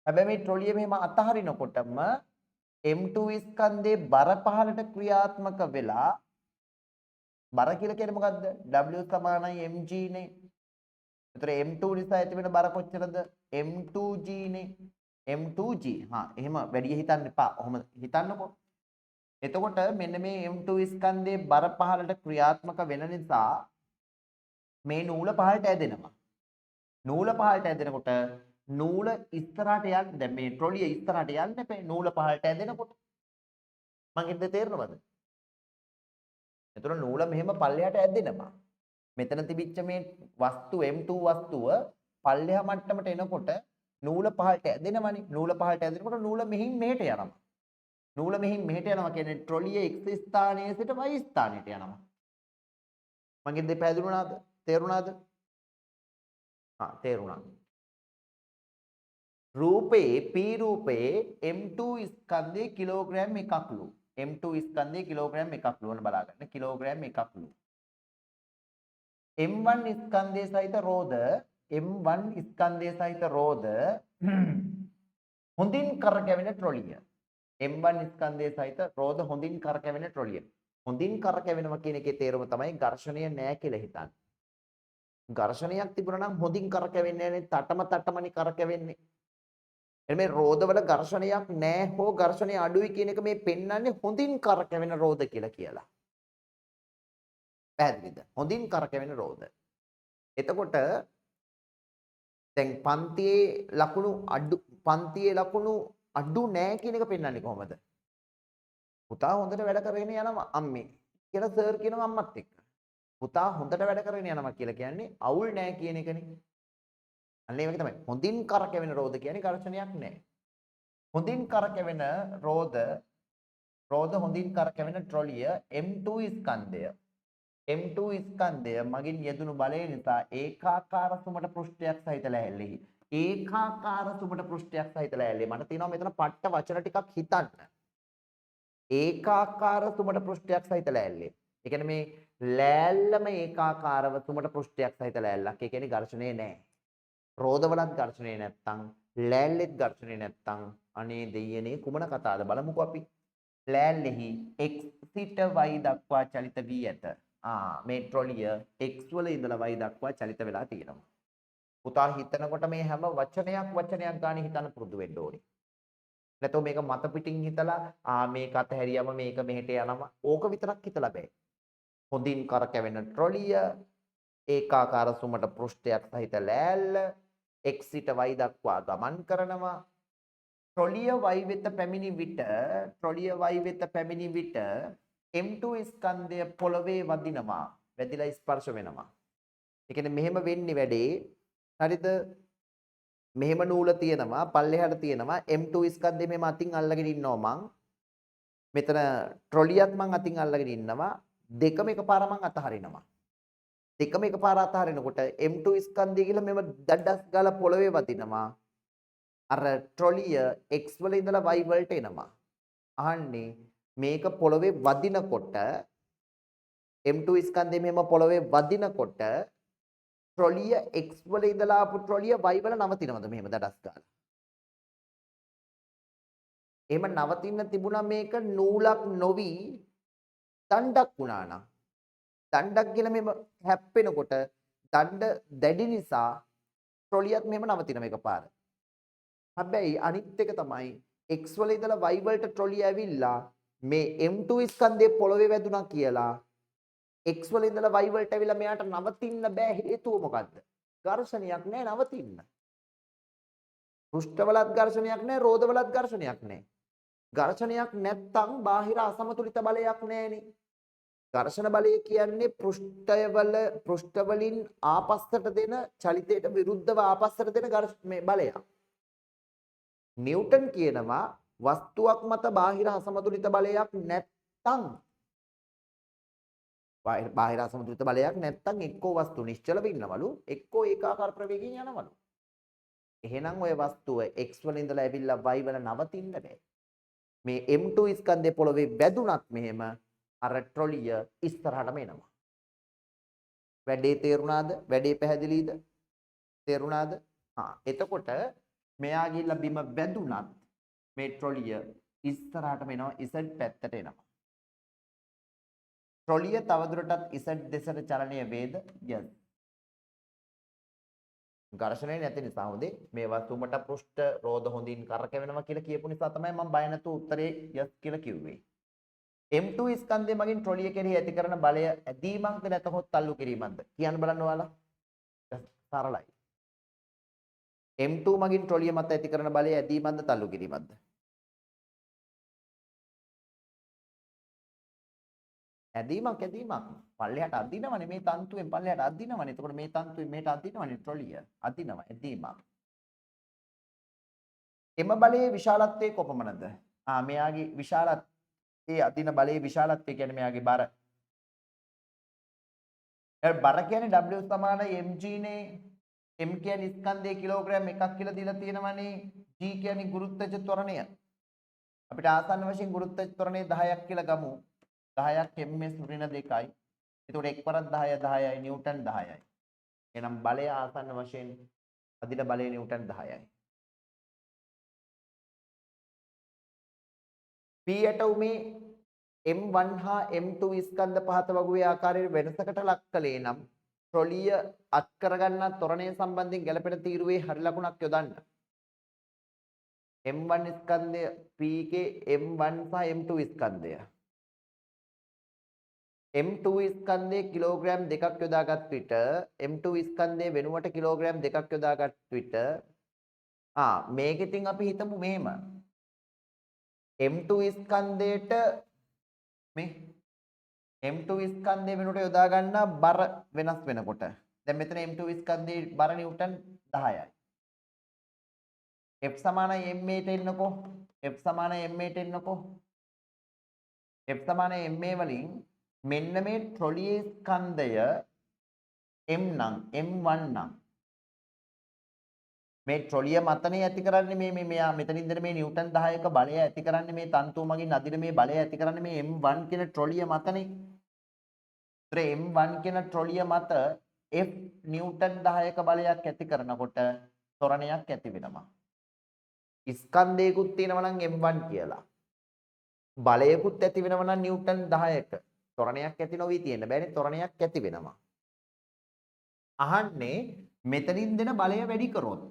හැබැයි මේ ට්‍රොලිය මෙහෙම අතහරිනකොටම m2 ස්කන්ධයේ බර පහලට ක්‍රියාත්මක වෙලා බර කියලා කියන්නේ මොකද්ද? W සමානයි mg නේ. ඒතර m2 නිසා ඇති වෙන බර කොච්චරද? m2g නේ. m2g. එහෙම වැඩි හිතන්න එපා. ඔහොම හිතන්නකෝ. එතකොට මෙන්න මේ m2 ස්කන්ධයේ බර පහලට ක්‍රියාත්මක වෙන නිසා මේ නූල පහලට ඇදෙනවා. නූල පහලට ඇදෙනකොට නූල ඉස්සරහට යන්න දැන් මේ ට්‍රොලිය ඉස්සරහට යන්න එපේ. නූල පහලට ඇදෙනකොට මං හිතේ තේරෙනවද? එතකොට නූල මෙහෙම පල්ලෙහාට ඇදෙනවා. මෙතන තිබිච්ච මේ වස්තු m2 වස්තුව පල්ලෙහා මට්ටමට එනකොට නූල පහලට ඇදෙනවනේ. නූල පහලට ඇදෙනකොට නූල මෙහින් මෙහෙට යනවා. නූල මෙහින් මෙහෙට යනවා කියන්නේ ට්‍රොලිය x ස්ථානයේ සිට y ස්ථානයට යනවා. මගෙන් දෙ පැහැදිලුණාද? තේරුණාද? තේරුණා. රූපේ p රූපේ m2 ස්කන්ධයේ කිලෝග්‍රෑම් එකක්ලු. m2 ස්කන්ධයේ kilogram එකක්ලු. ඔන්න බලාගන්න. කිලෝග්‍රෑම් එකක්ලු. m1 ස්කන්ධයේ සහිත රෝධ m1 ස්කන්ධයේ සහිත රෝධ හොඳින් කරකැවෙන ට්‍රොලිය. m1 ස්කන්ධයේ සහිත රෝධ හොඳින් කරකැවෙන ට්‍රොලිය. හොඳින් කරකැවෙනවා කියන එකේ තේරුම තමයි ඝර්ෂණය නැහැ කියලා හිතන්නේ. ඝර්ෂණයක් තිබුණා නම් හොඳින් කරකැවෙන්නේ නැහැ. තටමනි කරකැවෙන්නේ. එමේ රෝධවල ඝර්ෂණයක් නැහැ හෝ ඝර්ෂණය අඩුයි කියන එක මේ පෙන්වන්නේ හොඳින් කරකැවෙන රෝධ කියලා. පැහැදිලිද? හොඳින් කරකැවෙන රෝධ. එතකොට දැන් පන්තියේ ලකුණු අඩු නැහැ කියන එක පෙන්වන්නේ කොහොමද? පුතා හොඳට වැඩ කරගෙන යනවා අම්මේ කියලා සර් කියනවා අම්මත් එක්ක. පුතා හොඳට වැඩ කරගෙන යනවා කියලා කියන්නේ අවුල් නැහැ කියන එකනේ. අන්න ඒ වගේ තමයි. හොඳින් කරකැවෙන රෝධ කියන්නේ ඝර්ෂණයක් නැහැ. හොඳින් කරකැවෙන රෝධ හොඳින් කරකැවෙන ට්‍රොලිය m2 ස්කන්ධය. m2 ස්කන්ධය මගින් යෙදුණු බලය නිසා ඒකාකාර සුමට පෘෂ්ඨයක් සහිත ලෑල්ලෙහි. ඒකාකාර සුමට පෘෂ්ඨයක් සහිත ලෑල්ලේ. මට තියෙනවා මෙතන පට්ට වචන ටිකක් හිතන්න. ඒකාකාර සුමට පෘෂ්ඨයක් සහිත ලෑල්ලේ. ඒ කියන්නේ මේ ලෑල්ලම ඒකාකාරව සුමට පෘෂ්ඨයක් සහිත ලෑල්ලක්. ඒ කියන්නේ ඝර්ෂණේ නැහැ. රෝධවලත් ඝර්ෂණේ නැත්තම් ලෑල්ලෙත් ඝර්ෂණේ නැත්තම් අනේ දෙයියනේ කුමන කතාවද බලමුකෝ අපි. ලෑල්ලෙහි x සිට y දක්වා චලිත වී ඇත. මේ ට්‍රොලිය x වල ඉඳලා y දක්වා චලිත වෙලා තියෙනවා. පුතා හිතනකොට මේ හැම වචනයක් ගානේ හිතන්න පුරුදු වෙන්න ඕනේ. නැත්නම් මේක මත පිටින් හිතලා මේක අතහැරියම මේක මෙහෙට යනවා. ඕක විතරක් හිතලා බෑ. හොඳින් කරකැවෙන ට්‍රොලිය ඒකාකාර සුමට පෘෂ්ඨයක් සහිත ලෑල්ල x සිට y දක්වා ගමන් කරනවා. ට්‍රොලිය y වෙත පැමිණි විට m2 ස්කන්ධය පොළවේ වදිනවා. වැදිලා ස්පර්ශ වෙනවා. ඒ කියන්නේ මෙහෙම වෙන්නේ වැඩේ. හරිද? මෙහෙම නූල තියෙනවා පල්ලෙහාට තියෙනවා m2 ස්කන්ධය මෙහෙම අතින් අල්ලගෙන ඉන්නවා මං. මෙතන ට්‍රොලියත් මං අතින් අල්ලගෙන ඉන්නවා. දෙකම එකපාර මං අතහරිනවා. දෙකම එකපාර අතහරිනකොට m2 ස්කන්ධය කියලා මෙහෙම දඩස් ගාලා පොළවේ වදිනවා. අර ට්‍රොලිය x වල ඉඳලා y වලට එනවා. අහන්නේ මේක පොළවේ වදිනකොට m2 ස්කන්ධය මෙහෙම පොළවේ වදිනකොට ට්‍රොලිය x වල ඉඳලා ආපු ට්‍රොලිය y වල නවතිනවද මෙහෙම දඩස් ගාලා? එහෙම නවතින්න තිබුණා මේක නූලක් නොවි දණ්ඩක් වුණා නම් දණ්ඩක් කියලා මෙහෙම හැප්පෙනකොට දණ්ඩ දැඩි නිසා ට්‍රොලියත් මෙහෙම නවතින මේක පාර. හැබැයි අනිත් එක තමයි x වල ඉඳලා y වලට ට්‍රොලිය ඇවිල්ලා මේ m2 ස්කන්ධයේ පොළවේ වැදුනා කියලා x වල ඉඳලා y වලට ඇවිල්ලා මෙයාට නවතින්න බෑ. හේතුව මොකද්ද? ඝර්ෂණයක් නැහැ නවතින්න. පෘෂ්ඨවලත් ඝර්ෂණයක් නැහැ, රෝදවලත් ඝර්ෂණයක් නැහැ. ඝර්ෂණයක් නැත්තම් බාහිර අසමතුලිත බලයක් නැහැනේ. ඝර්ෂණ බලය කියන්නේ පෘෂ්ඨ වලින් ආපස්සට දෙන චලිතයට විරුද්ධව ආපස්සට දෙන මේ බලයක්. නිව්ටන් කියනවා වස්තුවක් මත බාහිර අසමතුලිත බලයක් නැත්තම් බාහිර අසමතුලිත බලයක් නැත්තම් එක්කෝ වස්තු නිශ්චලව ඉන්නවලු එක්කෝ ඒකාකාර ප්‍රවේගයෙන් යනවලු. එහෙනම් ওই වස්තුව x වල ඉඳලා ඇවිල්ලා y වල නවතින්න බෑ. මේ m2 ස්කන්ධය පොළවේ වැදුනත් මෙහෙම අර ට්‍රොලිය ඉස්සරහටම එනවා. වැඩේ තේරුණාද? වැඩේ පැහැදිලිද? තේරුණාද? එතකොට මෙයා ගිහිල්ලා බිම වැදුනත් මේ ට්‍රොලිය ඉස්සරහටම එනවා, ඉසඩ් පැත්තට එනවා. ට්‍රොලිය තවදුරටත් ඉසඩ් දෙසට චලනය වේද? yes. ඝර්ෂණය නැති නිසා හොඳේ මේ වස්තුවට පෘෂ්ඨ රෝධ හොඳින් කරකැවෙනවා කියලා කියපු නිසා තමයි මම බය නැතුව උත්තරේ yes කියලා කිව්වේ. M2 ස්කන්ධය මගින් ට්‍රොලිය කෙරෙහි ඇති කරන බලය ඇදීමක්ද නැතහොත් තල්ලු කිරීමක්ද? කියන්න බලන්න ඔයාලා. සරලයි. M2 මගින් ට්‍රොලිය මත ඇති කරන බලය ඇදීමක්ද තල්ලු කිරීමක්ද? ඇදීමක්. පල්ලෙහාට අදිනවනේ මේ තන්තුවෙන් පල්ලෙහාට අදිනවනේ. එතකොට මේ තන්තුවෙන් මෙහෙට අදිනවනේ ට්‍රොලිය. අදිනවා ඇදීමක්. එම බලයේ විශාලත්වය කොපමණද? මෙයාගේ විශාලත්වයේ අදින බලයේ විශාලත්වය කියන්නේ මෙයාගේ බර. බර කියන්නේ W සමාන mg නේ. m කියන්නේ ස්කන්ධයේ කිලෝග්‍රෑම් එකක් කියලා දීලා තියෙනවනේ. g කියන්නේ ගුරුත්වාකර්ෂ ත්වරණය. අපිට ආසන්න වශයෙන් ගුරුත්වාකර්ෂ ත්වරණය 10ක් කියලා ගමු. 10ක් ms ඍණ 2යි. එතකොට 1 පරක් 10 10යි නිව්ටන් 10යි. එහෙනම් බලය ආසන්න වශයෙන් අදින බලය නිව්ටන් 10යි. P ඇටවුමේ M1 හා M2 ස්කන්ධ පහත වගුවේ ආකාරයේ වෙනසකට ලක් කළේ නම් ට්‍රොලිය අත් කරගන්නා ත්වරණය සම්බන්ධයෙන් ගැළපෙන තීරුවේ හරි ලකුණක් යොදන්න. M1 ස්කන්ධය P එකේ M1 සහ M2 ස්කන්ධය. M2 ස්කන්ධයේ කිලෝග්‍රෑම් 2ක් යොදාගත් විට M2 ස්කන්ධයේ වෙනුවට කිලෝග්‍රෑම් 2ක් යොදාගත් විට මේකෙන් අපි හිතමු මෙහෙම. M2 ස්කන්ධයට මේ M2 ස්කන්ධය වෙනුවට යොදා ගන්නා බර වෙනස් වෙනකොට දැන් මෙතන M2 ස්කන්ධයේ බර නිව්ටන් 10යි. F සමානයි ma ට එන්නකෝ. F සමානයි ma ට එන්නකෝ. F සමානයි ma වලින් මෙන්න මේ ට්‍රොලියේ ස්කන්ධය m නම් m1 නම් මේ ට්‍රොලිය මතනේ ඇති කරන්නේ මෙයා මෙතනින් ඉඳන් මේ නිව්ටන් 10ක බලය ඇති කරන්නේ මේ තන්තුව මගින් අදින මේ බලය ඇති කරන්නේ මේ m1 කියන ට්‍රොලිය මතනේ. ඒතර m1 කියන ට්‍රොලිය මත f නිව්ටන් 10ක බලයක් ඇති කරනකොට ත්වරණයක් ඇති වෙනවා. ස්කන්ධයකුත් තියෙනවා නම් m1 කියලා. බලයකුත් ඇති වෙනවා නම් නිව්ටන් 10ක. ත්වරණයක් ඇති නොවි තියෙන්න බෑනේ, ත්වරණයක් ඇති වෙනවා. අහන්නේ මෙතනින් දෙන බලය වැඩි කරොත්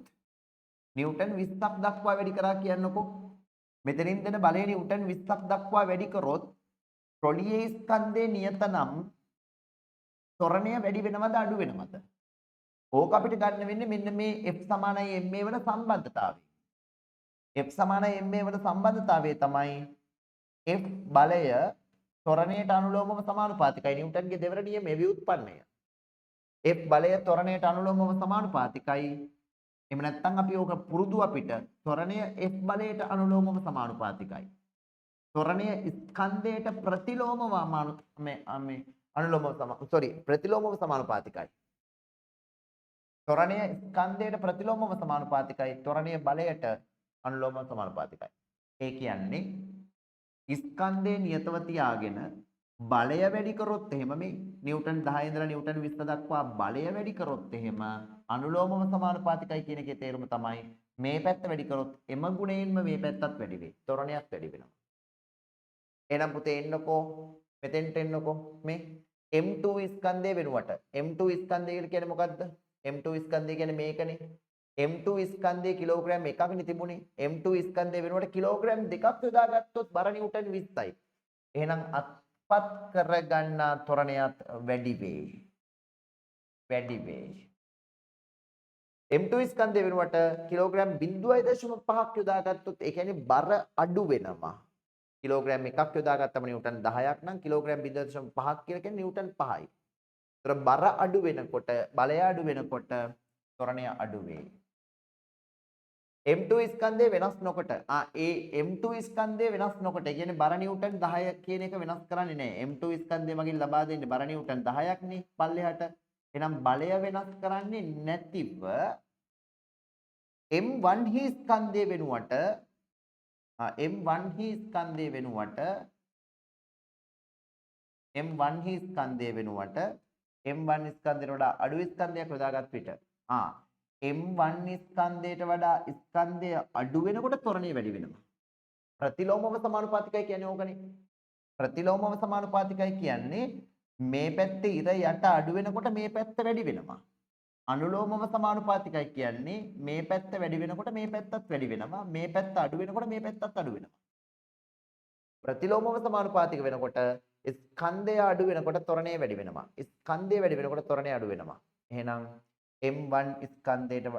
නිව්ටන් 20ක් දක්වා වැඩි කරා කියන්නකෝ. මෙතනින් දෙන බලය නිව්ටන් 20ක් දක්වා වැඩි කරොත් ට්‍රොලියේ ස්කන්ධයේ නියත නම් ත්වරණය වැඩි වෙනවද අඩු වෙනවද? ඕක අපිට ගන්න වෙන්නේ මෙන්න මේ F සමානයි ma වල සම්බන්ධතාවය. F සමානයි ma වල සම්බන්ධතාවය තමයි F බලය ත්වරණයට අනුලෝමව සමානුපාතිකයි. නිව්ටන්ගේ දෙවන නියමයේ ව්‍යුත්පන්නය. F බලය ත්වරණයට අනුලෝමව සමානුපාතිකයි. එහෙම නැත්නම් අපි ඕක පුරුදු අපිට ත්වරණය F බලයට අනුලෝමව සමානුපාතිකයි. ත්වරණය ස්කන්ධයට ප්‍රතිලෝමව ප්‍රතිලෝමව සමානුපාතිකයි. ත්වරණය ස්කන්ධයට ප්‍රතිලෝමව සමානුපාතිකයි. ත්වරණය බලයට අනුලෝමව සමානුපාතිකයි. ඒ කියන්නේ ස්කන්ධයේ නියතව තියාගෙන බලය වැඩි කරොත් එහෙම මේ නිව්ටන් 10 ඉඳලා නිව්ටන් 20 දක්වා බලය වැඩි කරොත් එහෙම අනුලෝමව සමානුපාතිකයි කියන එකේ තේරුම තමයි මේ පැත්ත වැඩි කරොත් එම ගුණයෙන්ම මේ පැත්තත් වැඩි වෙයි. ත්වරණයක් වැඩි වෙනවා. එහෙනම් පුතේ එන්නකෝ මෙතෙන්ට එන්නකෝ මේ M2 ස්කන්ධය වෙනුවට M2 ස්කන්ධය කියන්නේ මොකද්ද? M2 ස්කන්ධය කියන්නේ මේකනේ. M2 ස්කන්ධයේ කිලෝග්‍රෑම් එකක් නේ තිබුණේ. M2 ස්කන්ධය වෙනුවට කිලෝග්‍රෑම් දෙකක් යොදාගත්තොත් බර නිව්ටන් 20යි. එහෙනම් අත්පත් කරගන්නා ත්වරණයත් වැඩි වෙයි. M2 ස්කන්ධය වෙනුවට කිලෝග්‍රෑම් 0.5ක් යොදාගත්තොත් ඒ කියන්නේ බර අඩු වෙනවා. කිලෝග්‍රෑම් එකක් යොදාගත්තම නිව්ටන් 10ක් නම් කිලෝග්‍රෑම් 0.5ක් කියලා කියන්නේ නිව්ටන් 5යි. ඒතර බර අඩු වෙනකොට බලය අඩු වෙනකොට ත්වරණය අඩු වෙයි. M2 ස්කන්ධය වෙනස් නොකොට ඒ M2 ස්කන්ධය වෙනස් නොකොට ඒ කියන්නේ බර නිව්ටන් 10 කියන එක වෙනස් කරන්නේ නැහැ. M2 ස්කන්ධය මගින් ලබා දෙන්නේ බර නිව්ටන් 10ක් නේ පල්ලෙහාට. එහෙනම් බලය වෙනස් කරන්නේ නැතිව M1 හි ස්කන්ධය වෙනුවට M1 හි ස්කන්ධය වෙනුවට M1 හි ස්කන්ධය වෙනුවට M1 ස්කන්ධයට වඩා අඩු ස්කන්ධයක් යොදාගත් විට M1 ස්කන්ධයට වඩා ස්කන්ධය අඩු වෙනකොට ත්වරණය වැඩි වෙනවා. ප්‍රතිලෝමව සමානුපාතිකයි කියන්නේ ඕකනේ. ප්‍රතිලෝමව සමානුපාතිකයි කියන්නේ මේ පැත්තේ ඉර යට අඩු වෙනකොට මේ පැත්ත වැඩි වෙනවා. අනුලෝමව සමානුපාතිකයි කියන්නේ මේ පැත්ත වැඩි වෙනකොට මේ පැත්තත් වැඩි වෙනවා. මේ පැත්ත අඩු වෙනකොට මේ පැත්තත් අඩු වෙනවා. ප්‍රතිලෝමව සමානුපාතික වෙනකොට ස්කන්ධය අඩු වෙනකොට ත්වරණය වැඩි වෙනවා. ස්කන්ධය වැඩි වෙනකොට ත්වරණය අඩු වෙනවා. එහෙනම් M1 ස්කන්ධයට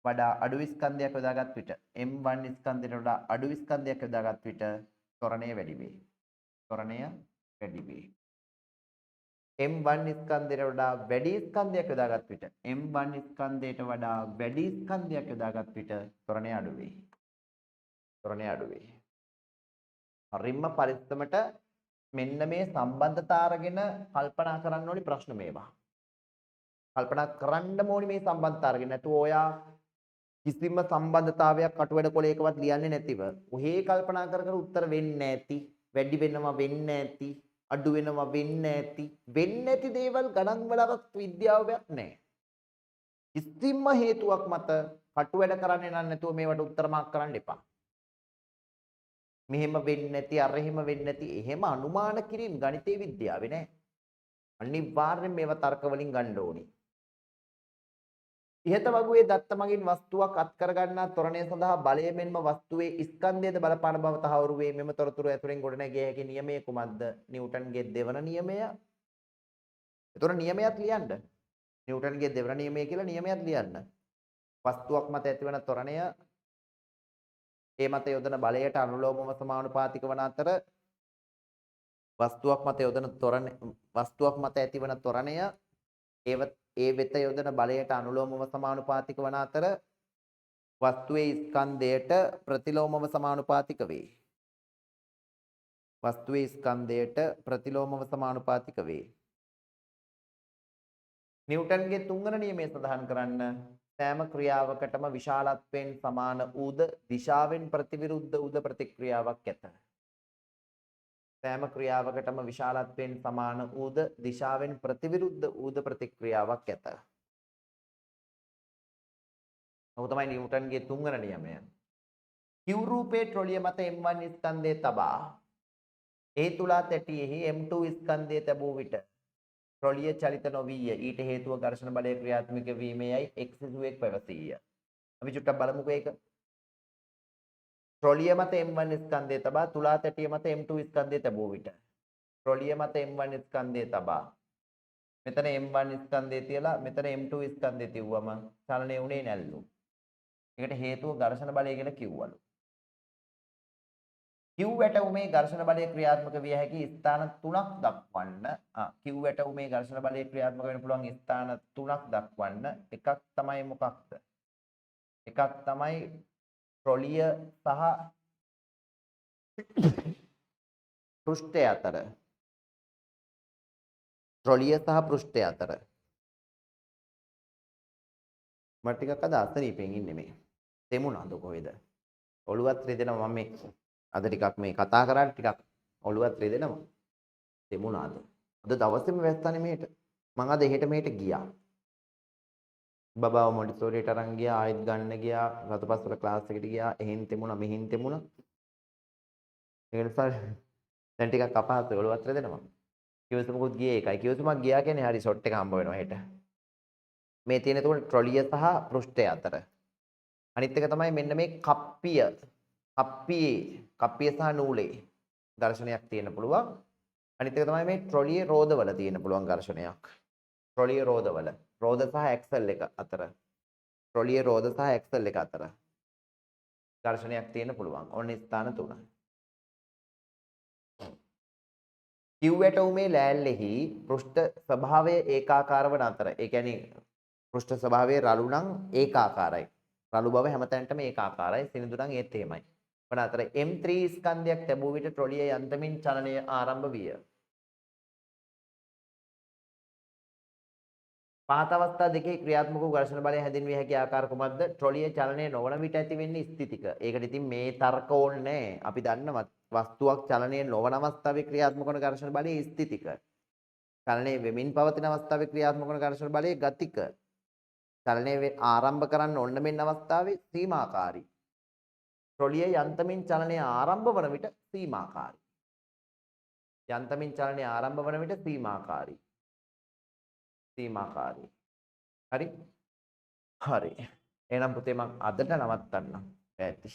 වඩා අඩු ස්කන්ධයක් යොදාගත් විට M1 ස්කන්ධයට වඩා අඩු ස්කන්ධයක් යොදාගත් විට ත්වරණය වැඩි වේ. ත්වරණය වැඩි වේ. M1 ස්කන්ධයට වඩා වැඩි ස්කන්ධයක් යොදාගත් විට M1 ස්කන්ධයට වඩා වැඩි ස්කන්ධයක් යොදාගත් විට ත්වරණය අඩු වේ. ත්වරණය අඩු වේ. හරිම පරිස්සමට මෙන්න මේ සම්බන්ධතා අරගෙන කල්පනා කරන්න ඕනි ප්‍රශ්න මේවා. කල්පනා කරන්න ඕනි මේ සම්බන්ධතා අරගෙන නැතුව ඔයා කිසිම සම්බන්ධතාවයක් අටුවැඩ කොලයකවත් ලියන්නේ නැතිව ඔහේ කල්පනා කර කර උත්තර වෙන්නේ නැති, වැඩි වෙනවා වෙන්නේ නැති, අඩු වෙනවා වෙන්නේ නැති, වෙන්නේ නැති දේවල් ගණන් වලවත් විද්‍යාවයක් නැහැ. කිසිම හේතුවක් මත අටුවැඩ කරන්නේ නැතුව මේවට උත්තර මාක් කරන්න එපා. මෙහෙම වෙන්නේ නැති, අර එහෙම වෙන්නේ නැති, එහෙම අනුමාන කිරීම ගණිතයේ විද්‍යාවේ නැහැ. අනිවාර්යෙන් මේවා තර්ක වලින් ගන්න ඕනි. ඉහත වගුවේ දත්ත මගින් වස්තුවක් අත් කර ගන්නා ත්වරණය සඳහා බලය මෙන්ම වස්තුවේ ස්කන්ධයේද බලපාන බව තහවුරු වේ. මෙම තොරතුරු ඇතුළෙන් ගොඩනැගිය හැකි නියමය කුමක්ද? නිව්ටන්ගේ දෙවන නියමය. ඒතොර නියමයක් ලියන්න. නිව්ටන්ගේ දෙවන නියමය කියලා නියමයක් ලියන්න. වස්තුවක් මත ඇතිවන ත්වරණය ඒ මත යොදන බලයට අනුලෝමව සමානුපාතික වන අතර වස්තුවක් මත ඇතිවන ත්වරණය ඒ වෙත යොදන බලයට අනුලෝමව සමානුපාතික වන අතර වස්තුවේ ස්කන්ධයට ප්‍රතිලෝමව සමානුපාතික වේ. වස්තුවේ ස්කන්ධයට ප්‍රතිලෝමව සමානුපාතික වේ. නිව්ටන්ගේ තුන්වන නියමය සඳහන් කරන්න සෑම ක්‍රියාවකටම විශාලත්වයෙන් සමාන ඌද දිශාවෙන් ප්‍රතිවිරුද්ධ ඌද ප්‍රතික්‍රියාවක් ඇත. සෑම ක්‍රියාවකටම විශාලත්වයෙන් සමාන ඌද දිශාවෙන් ප්‍රතිවිරුද්ධ ඌද ප්‍රතික්‍රියාවක් ඇත. ඔහු තමයි නිව්ටන්ගේ තුන්වන නියමය. Q රූපයේ ට්‍රොලිය මත M1 ස්කන්ධය තබා ඒ තුලා තැටියෙහි M2 ස්කන්ධය තැබූ විට ට්‍රොලිය චලිත නොවිය. ඊට හේතුව ඝර්ෂණ බලය ක්‍රියාත්මක වීමේයයි එක්සිසුවෙක් පැවසීය. අපි චුට්ටක් බලමුකෝ ඒක. ට්‍රොලිය මත M1 ස්කන්ධය තබා තුලා තැටිය මත M2 ස්කන්ධය තැබූ විට ට්‍රොලිය මත M1 ස්කන්ධය තබා මෙතන M1 ස්කන්ධය තියලා මෙතන M2 ස්කන්ධය තියුවම චලනය උනේ නැල්ලු. ඒකට හේතුව ඝර්ෂණ බලය කියලා කිව්වලු. Q වැටුමේ ඝර්ෂණ බලය ක්‍රියාත්මක විය හැකි ස්ථාන 3ක් දක්වන්න. Q වැටුමේ ඝර්ෂණ බලය ක්‍රියාත්මක වෙන්න පුළුවන් ස්ථාන 3ක් දක්වන්න. එකක් තමයි මොකක්ද? එකක් තමයි ට්‍රොලිය සහ පෘෂ්ඨය අතර. ට්‍රොලිය සහ පෘෂ්ඨය අතර. මට ටිකක් අද අසනීපෙන් ඉන්නේ මේ. තෙමුණාද කොහෙද? ඔළුවත් රිදෙනවා මම මේ අද ටිකක් මේ කතා කරාට ටිකක් ඔළුවත් රිදෙනවා. තෙමුණාද? අද දවසේම වැස්සනේ මෙහෙට. මම අද එහෙට මෙහෙට ගියා. බබාව මොන්ටිසෝරියට අරන් ගියා, ආයෙත් ගන්න ගියා, රතපස්වල ක්ලාස් එකට ගියා, එහෙන් තෙමුණා, මෙහෙන් තෙමුණා. ඒ නිසා දැන් ටිකක් අපහසුයි ඔළුවත් රිදෙනවා. කිව්වසමකුත් ගියේ ඒකයි. කිව්වසමක් ගියා කියන්නේ හරි ෂොට් එක හම්බ වෙනවා හෙට. මේ තියෙන එතකොට ට්‍රොලිය සහ පෘෂ්ඨය අතර. අනිත් එක තමයි මෙන්න මේ කප්පියේ සහ නූලේ ඝර්ෂණයක් තියෙන්න පුළුවන්. අනිත් එක තමයි මේ ට්‍රොලියේ රෝදවල තියෙන්න පුළුවන් ඝර්ෂණයක්. ට්‍රොලියේ රෝදවල. රෝද සහ ඇක්සල් එක අතර. ට්‍රොලියේ රෝද සහ ඇක්සල් එක අතර ඝර්ෂණයක් තියෙන්න පුළුවන්. ඔන්න ස්ථාන 3. කිව් ඇටෝමේ ලෑල්ලෙහි පෘෂ්ඨ ස්වභාවය ඒකාකාර වන අතර. ඒ කියන්නේ පෘෂ්ඨ ස්වභාවය රළු නම් ඒකාකාරයි. රළු බව හැමතැනටම ඒකාකාරයි. සිනිඳු නම් ඒත් එහෙමයි. වන අතර M3 ස්කන්ධයක් ලැබුව විට ට්‍රොලිය යන්තමින් චලනය ආරම්භ විය. පහත අවස්ථා දෙකේ ක්‍රියාත්මක වූ ඝර්ෂණ බලය හැඳින්විය හැකි ආකාර කුමක්ද? ට්‍රොලිය චලනය නොවන විට ඇති වෙන්නේ ස්ථිතික. ඒකට ඉතින් මේ තර්ක ඕනේ නැහැ. අපි දන්නවා වස්තුවක් චලනය නොවන අවස්ථාවේ ක්‍රියාත්මක වන ඝර්ෂණ බලය ස්ථිතික. චලනය වෙමින් පවතින අවස්ථාවේ ක්‍රියාත්මක වන ඝර්ෂණ බලය ගතික. චලනය ආරම්භ කරන්න ඕන මෙන්න අවස්ථාවේ සීමාකාරී. ට්‍රොලිය යන්තමින් චලනය ආරම්භ වන විට සීමාකාරී. යන්තමින් චලනය ආරම්භ වන විට සීමාකාරී. සීමාකාරී. හරි? හරි. එහෙනම් පුතේ මම අදට නවත්තන්නම්. ඇති.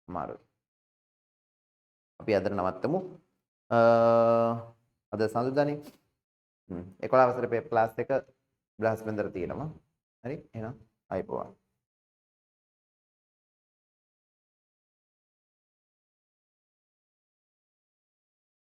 අමාරුයි. අපි අදට නවත්තමු. අද සඳුදානේ 11 වසරේ පෙප් ක්ලාස් එක බ්ලාස්ට් වෙන්දර තියෙනවා. හරි? එහෙනම් අයිබෝවන්.